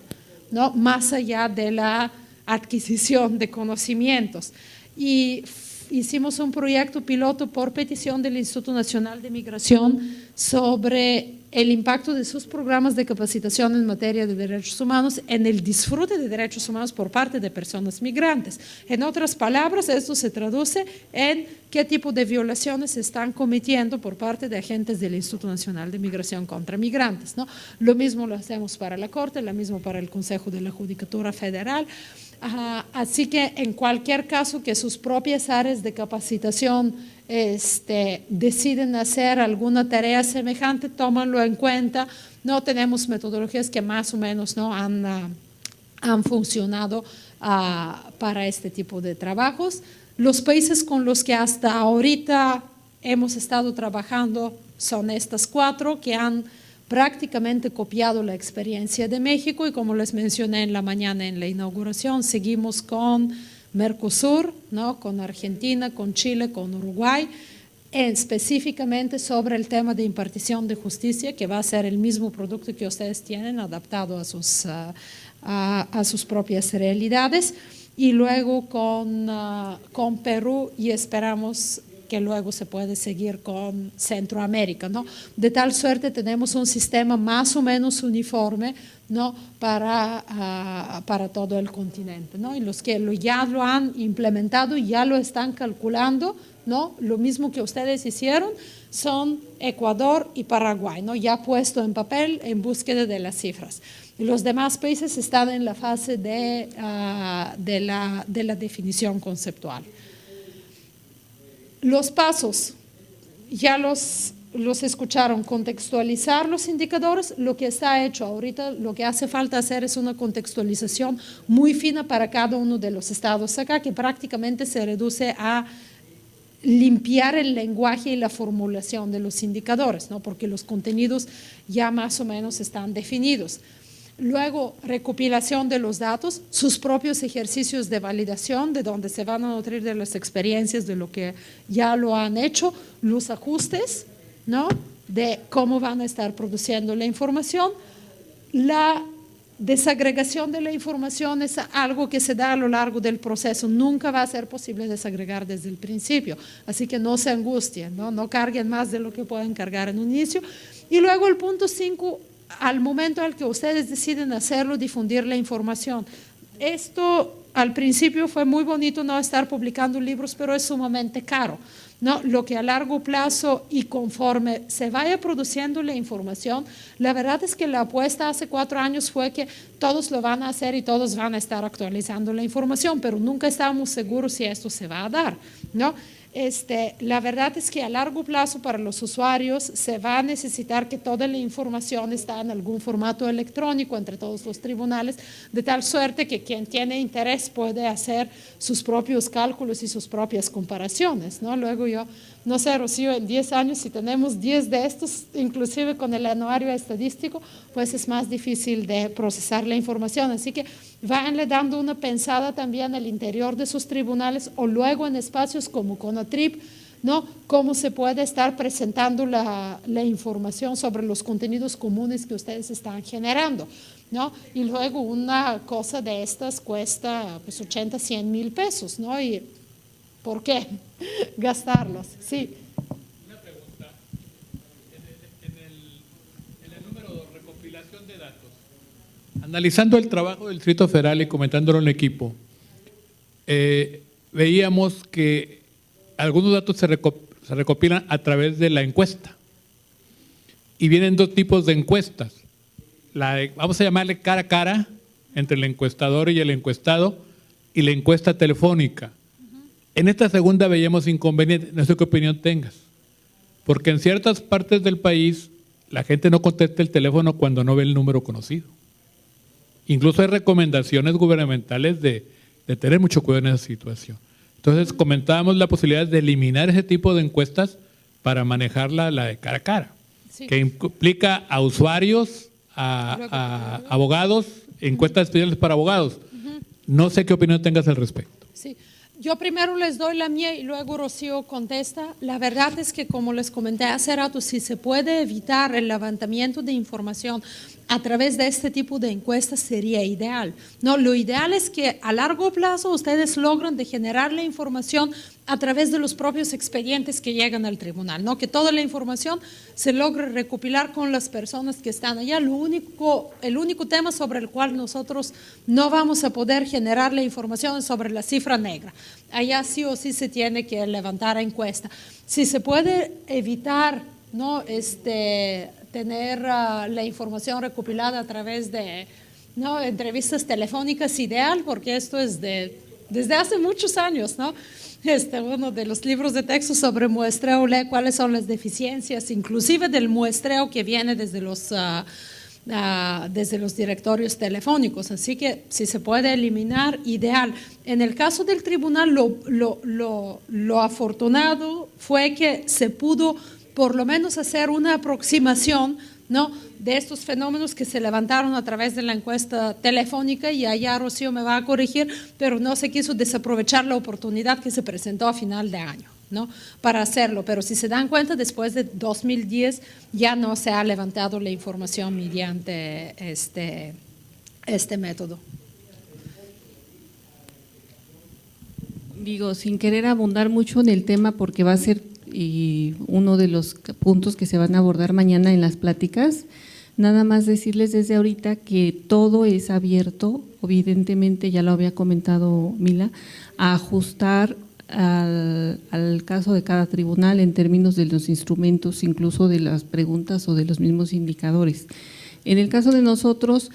¿no?, más allá de la adquisición de conocimientos. Y hicimos un proyecto piloto por petición del Instituto Nacional de Migración sobre el impacto de sus programas de capacitación en materia de derechos humanos en el disfrute de derechos humanos por parte de personas migrantes. En otras palabras, esto se traduce en qué tipo de violaciones se están cometiendo por parte de agentes del Instituto Nacional de Migración contra migrantes, ¿no? Lo mismo lo hacemos para la Corte, lo mismo para el Consejo de la Judicatura Federal. Así que en cualquier caso que sus propias áreas de capacitación deciden hacer alguna tarea semejante, tómanlo en cuenta. No tenemos metodologías que más o menos no han funcionado para este tipo de trabajos. Los países con los que hasta ahorita hemos estado trabajando son estas 4 que han prácticamente copiado la experiencia de México y como les mencioné en la mañana en la inauguración, seguimos con Mercosur, ¿no? Con Argentina, con Chile, con Uruguay, específicamente sobre el tema de impartición de justicia, que va a ser el mismo producto que ustedes tienen adaptado a sus propias realidades, y luego con Perú, y esperamos que luego se puede seguir con Centroamérica, ¿no? De tal suerte tenemos un sistema más o menos uniforme, ¿no? para todo el continente, ¿no? Y los que ya lo han implementado y ya lo están calculando, ¿no? Lo mismo que ustedes hicieron, son Ecuador y Paraguay, ¿no? Ya puesto en papel en búsqueda de las cifras. Y los demás países están en la fase de la definición conceptual. Los pasos, ya los escucharon, contextualizar los indicadores. Lo que está hecho ahorita, lo que hace falta hacer es una contextualización muy fina para cada uno de los estados acá, que prácticamente se reduce a limpiar el lenguaje y la formulación de los indicadores, ¿no? Porque los contenidos ya más o menos están definidos. Luego, recopilación de los datos, sus propios ejercicios de validación, de donde se van a nutrir de las experiencias de lo que ya lo han hecho, los ajustes, ¿no? De cómo van a estar produciendo la información. La desagregación de la información es algo que se da a lo largo del proceso. Nunca va a ser posible desagregar desde el principio. Así que no se angustien, no carguen más de lo que pueden cargar en un inicio. Y luego el punto 5, al momento al que ustedes deciden hacerlo, difundir la información. Esto al principio fue muy bonito, no estar publicando libros, pero es sumamente caro, ¿no? Lo que a largo plazo y conforme se vaya produciendo la información, la verdad es que la apuesta hace 4 años fue que todos lo van a hacer y todos van a estar actualizando la información, pero nunca estábamos seguros si esto se va a dar, ¿no? La verdad es que a largo plazo para los usuarios se va a necesitar que toda la información está en algún formato electrónico entre todos los tribunales, de tal suerte que quien tiene interés puede hacer sus propios cálculos y sus propias comparaciones, ¿no? Luego yo, no sé, Rocío, en 10 años si tenemos 10 de estos, inclusive con el anuario estadístico, pues es más difícil de procesar la información. Así que váyanle dando una pensada también al interior de sus tribunales o luego en espacios como CONATRIP, ¿no? Cómo se puede estar presentando la información sobre los contenidos comunes que ustedes están generando, ¿no? Y luego una cosa de estas cuesta pues 80, 100 mil pesos, ¿no? Y ¿por qué gastarlos? Sí. Una pregunta. En el número de recopilación de datos, analizando el trabajo del Distrito Federal y comentándolo en equipo, veíamos que algunos datos se recopilan a través de la encuesta. Y vienen 2 tipos de encuestas. Vamos a llamarle cara a cara entre el encuestador y el encuestado, y la encuesta telefónica. En esta segunda veíamos inconveniente, no sé qué opinión tengas, porque en ciertas partes del país la gente no contesta el teléfono cuando no ve el número conocido. Incluso hay recomendaciones gubernamentales de tener mucho cuidado en esa situación. Entonces comentábamos la posibilidad de eliminar ese tipo de encuestas para manejar la de cara a cara, sí, que implica a usuarios, a abogados, encuestas especiales para abogados. No sé qué opinión tengas al respecto. Sí. Yo primero les doy la mía y luego Rocío contesta. La verdad es que, como les comenté hace rato, si se puede evitar el levantamiento de información a través de este tipo de encuestas sería ideal. No, lo ideal es que a largo plazo ustedes logran de generar la información a través de los propios expedientes que llegan al tribunal, ¿no? Que toda la información se logre recopilar con las personas que están allá. El único tema sobre el cual nosotros no vamos a poder generar la información es sobre la cifra negra. Allá sí o sí se tiene que levantar encuesta. Si se puede evitar, ¿no? Tener la información recopilada a través de ¿no? Entrevistas telefónicas ideal, porque esto es desde hace muchos años, ¿no? Uno de los libros de texto sobre muestreo lee cuáles son las deficiencias, inclusive del muestreo que viene desde los directorios telefónicos. Así que si se puede eliminar, ideal. En el caso del tribunal, lo afortunado fue que se pudo por lo menos hacer una aproximación, ¿no?, de estos fenómenos que se levantaron a través de la encuesta telefónica, y allá Rocío me va a corregir, pero no se quiso desaprovechar la oportunidad que se presentó a final de año, ¿no?, para hacerlo. Pero si se dan cuenta, después de 2010 ya no se ha levantado la información mediante este método. Digo, sin querer abundar mucho en el tema, porque va a ser uno de los puntos que se van a abordar mañana en las pláticas, nada más decirles desde ahorita que todo es abierto, evidentemente ya lo había comentado Mila, a ajustar al caso de cada tribunal en términos de los instrumentos, incluso de las preguntas o de los mismos indicadores. En el caso de nosotros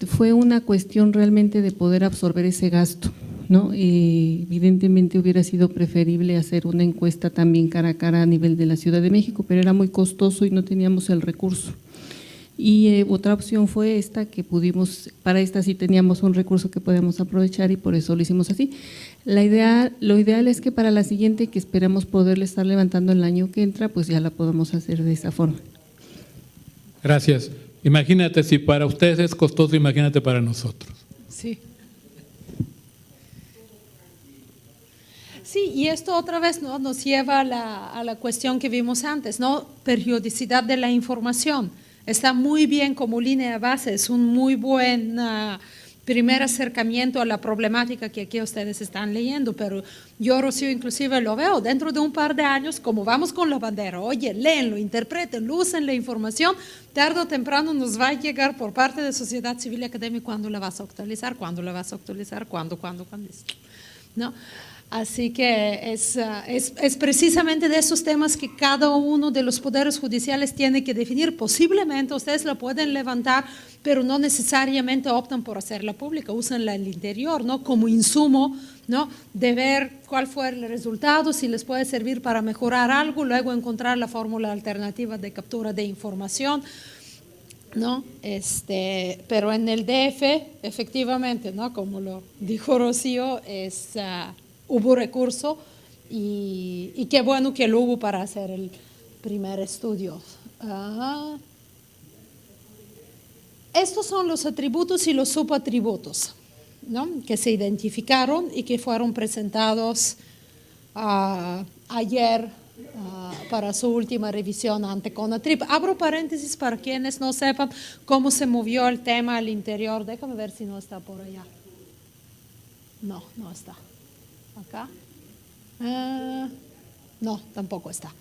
fue una cuestión realmente de poder absorber ese gasto, ¿no? Evidentemente hubiera sido preferible hacer una encuesta también cara a cara a nivel de la Ciudad de México, pero era muy costoso y no teníamos el recurso. Y otra opción fue esta, que pudimos, para esta sí teníamos un recurso que podemos aprovechar y por eso lo hicimos así. Lo ideal es que para la siguiente, que esperamos poderle estar levantando el año que entra, pues ya la podamos hacer de esa forma. Gracias. Imagínate, si para ustedes es costoso, imagínate para nosotros. Sí. Sí, y esto otra vez, ¿no?, nos lleva a la cuestión que vimos antes, ¿no?, periodicidad de la información. Está muy bien como línea de base, es un muy buen primer acercamiento a la problemática que aquí ustedes están leyendo, pero yo, Rocío, inclusive lo veo dentro de un par de años, como vamos con la bandera, oye, léenlo, interpretenlo, usen la información, tarde o temprano nos va a llegar por parte de sociedad civil y académica cuándo la vas a actualizar, cuándo, ¿no? Así que es precisamente de esos temas que cada uno de los poderes judiciales tiene que definir. Posiblemente ustedes la pueden levantar, pero no necesariamente optan por hacerla pública, úsenla en el interior, ¿no?, como insumo, ¿no?, de ver cuál fue el resultado, si les puede servir para mejorar algo, luego encontrar la fórmula alternativa de captura de información, ¿no? Pero en el DF, efectivamente, ¿no?, como lo dijo Rocío, hubo recurso y qué bueno que lo hubo para hacer el primer estudio. Estos son los atributos y los subatributos, ¿no?, que se identificaron y que fueron presentados ayer para su última revisión ante CONATRIP. Abro paréntesis para quienes no sepan cómo se movió el tema al interior. Déjame ver si no está por allá. No está. ¿Acá? No, tampoco está.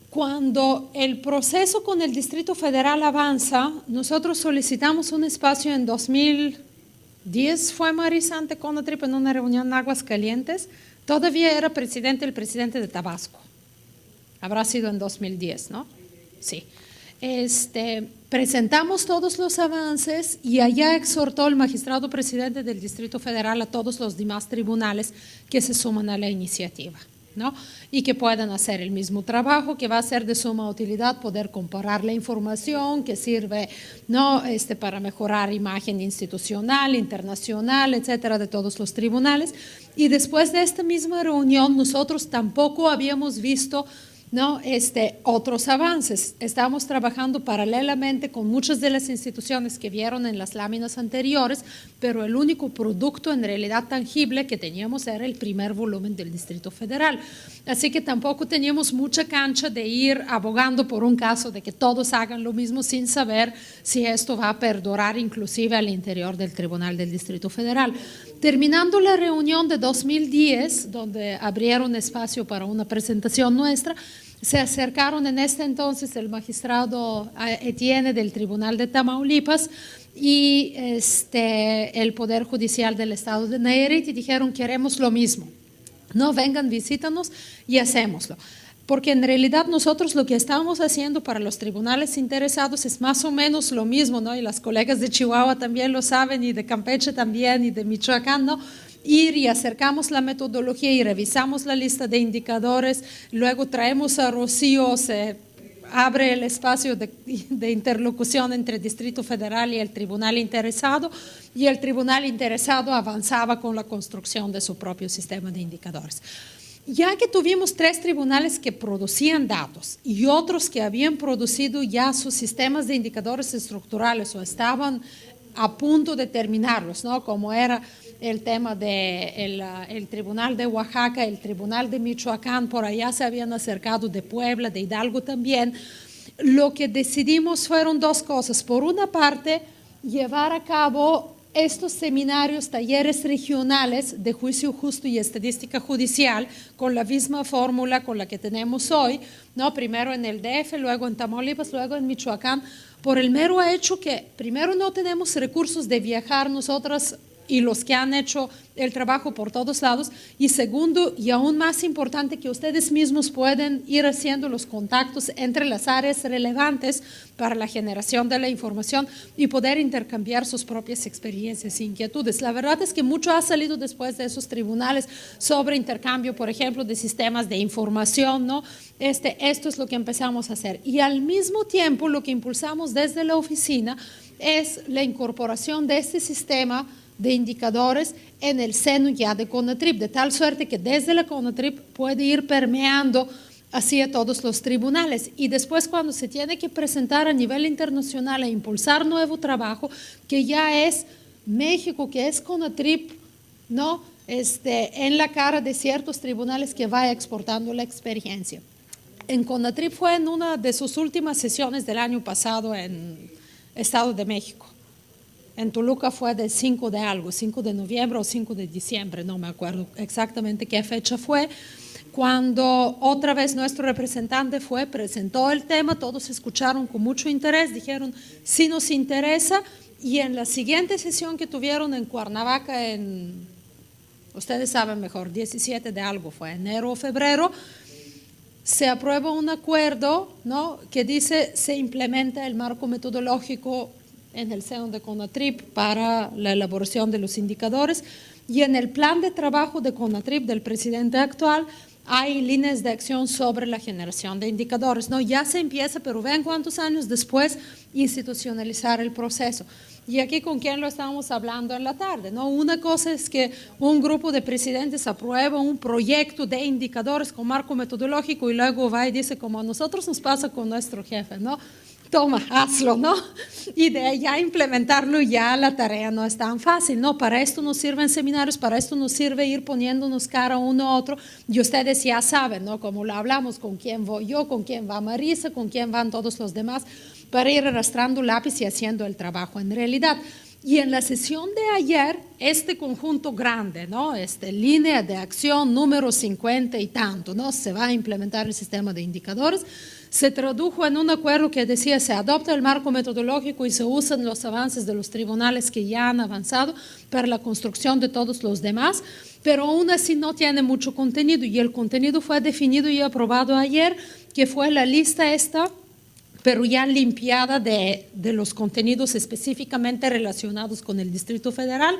Cuando el proceso con el Distrito Federal avanza, nosotros solicitamos un espacio en 2010, fue Marisa ante CONATRIP en una reunión en Aguascalientes. Todavía era el presidente de Tabasco. Habrá sido en 2010, ¿no? Sí. Presentamos todos los avances y allá exhortó el magistrado presidente del Distrito Federal a todos los demás tribunales que se suman a la iniciativa, ¿no?, y que puedan hacer el mismo trabajo, que va a ser de suma utilidad poder comparar la información, que sirve, ¿no?, para mejorar imagen institucional, internacional, etcétera, de todos los tribunales. Y después de esta misma reunión, nosotros tampoco habíamos visto, ¿no?, otros avances. Estamos trabajando paralelamente con muchas de las instituciones que vieron en las láminas anteriores, pero el único producto en realidad tangible que teníamos era el primer volumen del Distrito Federal. Así que tampoco teníamos mucha cancha de ir abogando por un caso de que todos hagan lo mismo sin saber si esto va a perdurar inclusive al interior del Tribunal del Distrito Federal. Terminando la reunión de 2010, donde abrieron espacio para una presentación nuestra, se acercaron en este entonces el magistrado Etienne del Tribunal de Tamaulipas y el Poder Judicial del Estado de Nayarit y dijeron: queremos lo mismo, no, vengan, visítanos y hacémoslo. porque en realidad nosotros lo que estamos haciendo para los tribunales interesados es más o menos lo mismo, ¿no? Y las colegas de Chihuahua también lo saben, y de Campeche también, y de Michoacán, ¿no? Ir y acercamos la metodología y revisamos la lista de indicadores, luego traemos a Rocío, se abre el espacio de interlocución entre el Distrito Federal y el tribunal interesado, y el tribunal interesado avanzaba con la construcción de su propio sistema de indicadores. Ya que tuvimos 3 tribunales que producían datos y otros que habían producido ya sus sistemas de indicadores estructurales o estaban a punto de terminarlos, ¿no? Como era el tema del Tribunal de Oaxaca, el Tribunal de Michoacán, por allá se habían acercado de Puebla, de Hidalgo también. Lo que decidimos fueron 2 cosas. Por una parte, llevar a cabo estos seminarios, talleres regionales de juicio justo y estadística judicial con la misma fórmula con la que tenemos hoy, ¿no? Primero en el DF, luego en Tamaulipas, luego en Michoacán, por el mero hecho que primero no tenemos recursos de viajar nosotras y los que han hecho el trabajo por todos lados, y segundo, y aún más importante, que ustedes mismos pueden ir haciendo los contactos entre las áreas relevantes para la generación de la información y poder intercambiar sus propias experiencias e inquietudes. La verdad es que mucho ha salido después de esos tribunales sobre intercambio, por ejemplo, de sistemas de información, ¿no? Esto es lo que empezamos a hacer. Y al mismo tiempo, lo que impulsamos desde la oficina es la incorporación de este sistema de indicadores en el seno ya de CONATRIP, de tal suerte que desde la CONATRIP puede ir permeando hacia todos los tribunales, y después cuando se tiene que presentar a nivel internacional e impulsar nuevo trabajo, que ya es México, que es CONATRIP, ¿no? En la cara de ciertos tribunales que vaya exportando la experiencia. En CONATRIP fue en una de sus últimas sesiones del año pasado en Estado de México. En Toluca fue del 5 de noviembre o 5 de diciembre, no me acuerdo exactamente qué fecha fue, cuando otra vez nuestro representante fue, presentó el tema, todos escucharon con mucho interés, dijeron, sí nos interesa, y en la siguiente sesión que tuvieron en Cuernavaca, ustedes saben mejor, 17 de algo fue, enero o febrero, se aprueba un acuerdo, ¿no?, que dice se implementa el marco metodológico en el seno de CONATRIP para la elaboración de los indicadores, y en el plan de trabajo de CONATRIP del presidente actual hay líneas de acción sobre la generación de indicadores, ¿no? Ya se empieza, pero vean cuántos años después, institucionalizar el proceso. Y aquí con quién lo estamos hablando en la tarde, ¿no? Una cosa es que un grupo de presidentes aprueba un proyecto de indicadores con marco metodológico y luego va y dice, como a nosotros nos pasa con nuestro jefe, ¿no? Toma, hazlo, ¿no? Y de ahí a implementarlo ya la tarea no es tan fácil, ¿no? Para esto nos sirven seminarios, para esto nos sirve ir poniéndonos cara uno a otro, y ustedes ya saben, ¿no? Como lo hablamos, con quién voy yo, con quién va Marisa, con quién van todos los demás, para ir arrastrando lápiz y haciendo el trabajo en realidad. Y en la sesión de ayer, este conjunto grande, ¿no? Línea de acción número 50 y tanto, ¿no? Se va a implementar el sistema de indicadores. Se tradujo en un acuerdo que decía se adopta el marco metodológico y se usan los avances de los tribunales que ya han avanzado para la construcción de todos los demás, pero aún así no tiene mucho contenido, y el contenido fue definido y aprobado ayer, que fue la lista esta, pero ya limpiada de los contenidos específicamente relacionados con el Distrito Federal,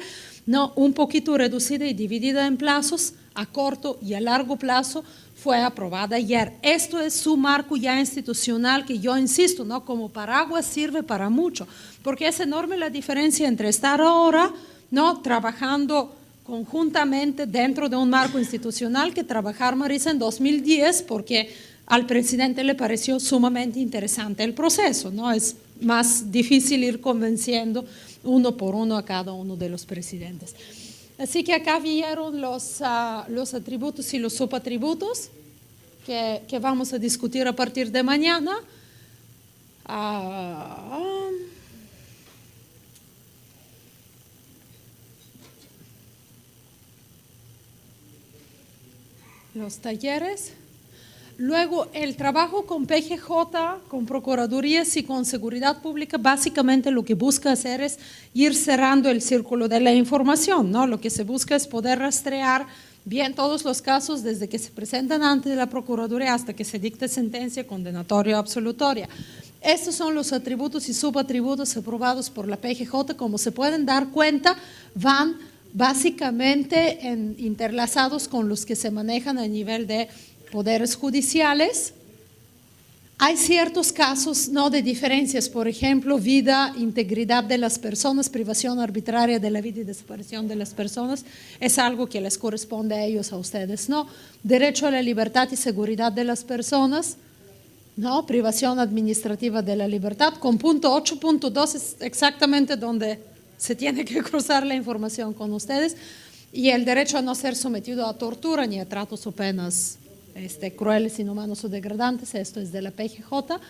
no, un poquito reducida y dividida en plazos a corto y a largo plazo. Fue aprobada ayer. Esto es su marco ya institucional, que yo insisto, ¿no?, como paraguas sirve para mucho, porque es enorme la diferencia entre estar ahora, ¿no?, trabajando conjuntamente dentro de un marco institucional, que trabajar, Marisa, en 2010, porque al presidente le pareció sumamente interesante el proceso, ¿no? Es más difícil ir convenciendo uno por uno a cada uno de los presidentes. Así que acá vieron los atributos y los subatributos que vamos a discutir a partir de mañana. Los talleres. Luego, el trabajo con PGJ, con Procuradurías y con Seguridad Pública, básicamente lo que busca hacer es ir cerrando el círculo de la información, ¿no? Lo que se busca es poder rastrear bien todos los casos desde que se presentan ante la Procuraduría hasta que se dicte sentencia condenatoria o absolutoria. Estos son los atributos y subatributos aprobados por la PGJ. Como se pueden dar cuenta, van básicamente interlazados con los que se manejan a nivel de poderes judiciales. Hay ciertos casos no de diferencias, por ejemplo, vida, integridad de las personas, privación arbitraria de la vida y desaparición de las personas, es algo que les corresponde a ellos, a ustedes no. Derecho a la libertad y seguridad de las personas, no, privación administrativa de la libertad, con punto 8.2 es exactamente donde se tiene que cruzar la información con ustedes, y el derecho a no ser sometido a tortura ni a tratos o penas crueles, inhumanos o degradantes, esto es de la PGJ.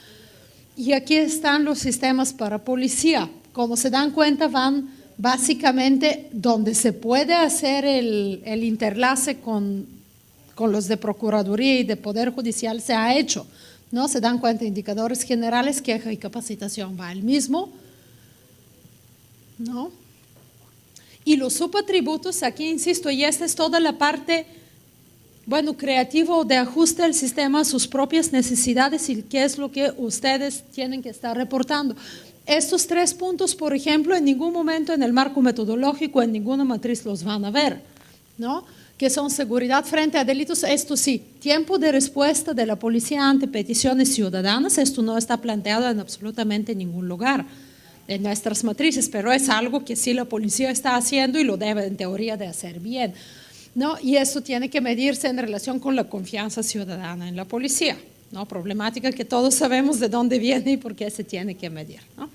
Y aquí están los sistemas para policía. Como se dan cuenta, van básicamente donde se puede hacer el interlace con los de Procuraduría y de Poder Judicial, se ha hecho, ¿no? Se dan cuenta, indicadores generales, queja y capacitación va el mismo, ¿no? Y los subatributos, aquí insisto, y esta es toda la parte, bueno, creativo de ajuste al sistema a sus propias necesidades y qué es lo que ustedes tienen que estar reportando. Estos 3 puntos, por ejemplo, en ningún momento en el marco metodológico, en ninguna matriz los van a ver, ¿no? Que son seguridad frente a delitos, esto sí, tiempo de respuesta de la policía ante peticiones ciudadanas, esto no está planteado en absolutamente ningún lugar en nuestras matrices, pero es algo que sí la policía está haciendo y lo debe en teoría de hacer bien, ¿no? Y eso tiene que medirse en relación con la confianza ciudadana en la policía, ¿no? Problemática que todos sabemos de dónde viene y por qué se tiene que medir, ¿no?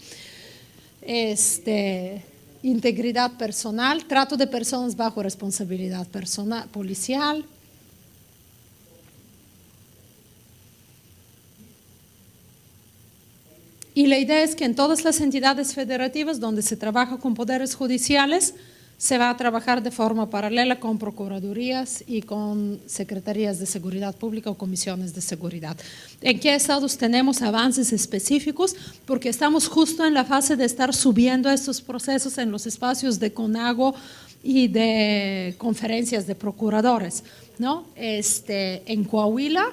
Integridad personal, trato de personas bajo responsabilidad personal, policial. Y la idea es que en todas las entidades federativas donde se trabaja con poderes judiciales, se va a trabajar de forma paralela con procuradurías y con secretarías de seguridad pública o comisiones de seguridad. ¿En qué estados tenemos avances específicos? Porque estamos justo en la fase de estar subiendo estos procesos en los espacios de CONAGO y de conferencias de procuradores, ¿no? En Coahuila,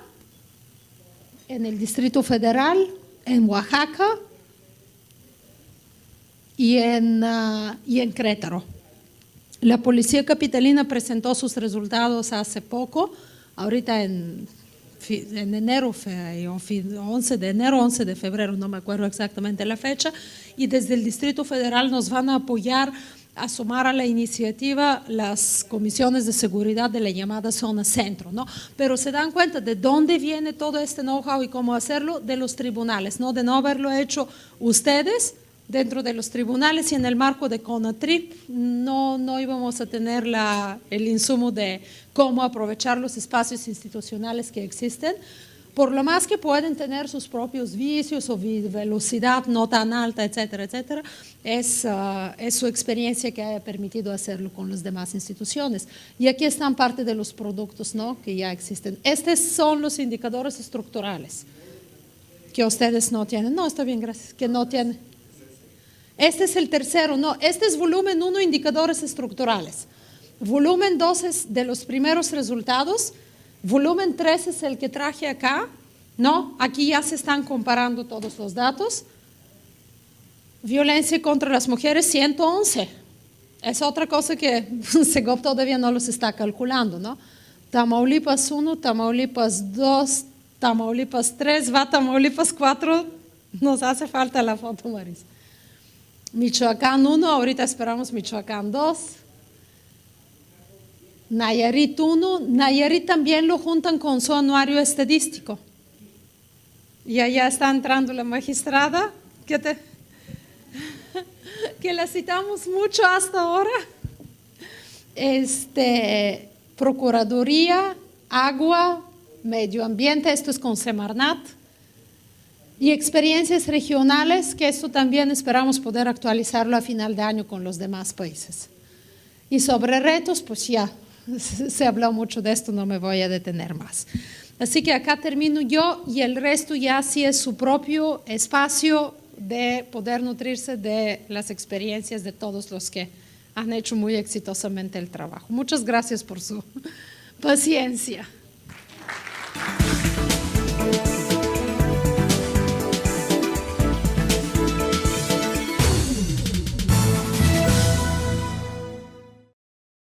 en el Distrito Federal, en Oaxaca y en Querétaro. La Policía Capitalina presentó sus resultados hace poco, ahorita en enero, 11 de enero, 11 de febrero, no me acuerdo exactamente la fecha, y desde el Distrito Federal nos van a apoyar a sumar a la iniciativa las comisiones de seguridad de la llamada zona centro, ¿no? Pero se dan cuenta de dónde viene todo este know-how y cómo hacerlo, de los tribunales, ¿no? De no haberlo hecho ustedes dentro de los tribunales y en el marco de CONATRIP no íbamos a tener el insumo de cómo aprovechar los espacios institucionales que existen, por lo más que pueden tener sus propios vicios o velocidad no tan alta, etcétera, etcétera, es su experiencia que haya permitido hacerlo con las demás instituciones. Y aquí están parte de los productos, ¿no?, que ya existen. Estos son los indicadores estructurales que ustedes no tienen. No, está bien, gracias, que no tienen. Este es el tercero, no, este es volumen 1, indicadores estructurales. Volumen 2 es de los primeros resultados. Volumen 3 es el que traje acá, ¿no? Aquí ya se están comparando todos los datos. Violencia contra las mujeres, 111. Es otra cosa que Segov todavía no los está calculando, ¿no? Tamaulipas 1, Tamaulipas 2, Tamaulipas 3, va Tamaulipas 4. Nos hace falta la foto, Maris. Michoacán 1, ahorita esperamos Michoacán 2. Nayarit 1, Nayarit también lo juntan con su anuario estadístico. Y allá está entrando la magistrada, que la citamos mucho hasta ahora. Procuraduría, agua, medio ambiente, esto es con Semarnat. Y experiencias regionales, que esto también esperamos poder actualizarlo a final de año con los demás países. Y sobre retos, pues ya se habló mucho de esto, no me voy a detener más. Así que acá termino yo y el resto ya sí es su propio espacio de poder nutrirse de las experiencias de todos los que han hecho muy exitosamente el trabajo. Muchas gracias por su Paciencia.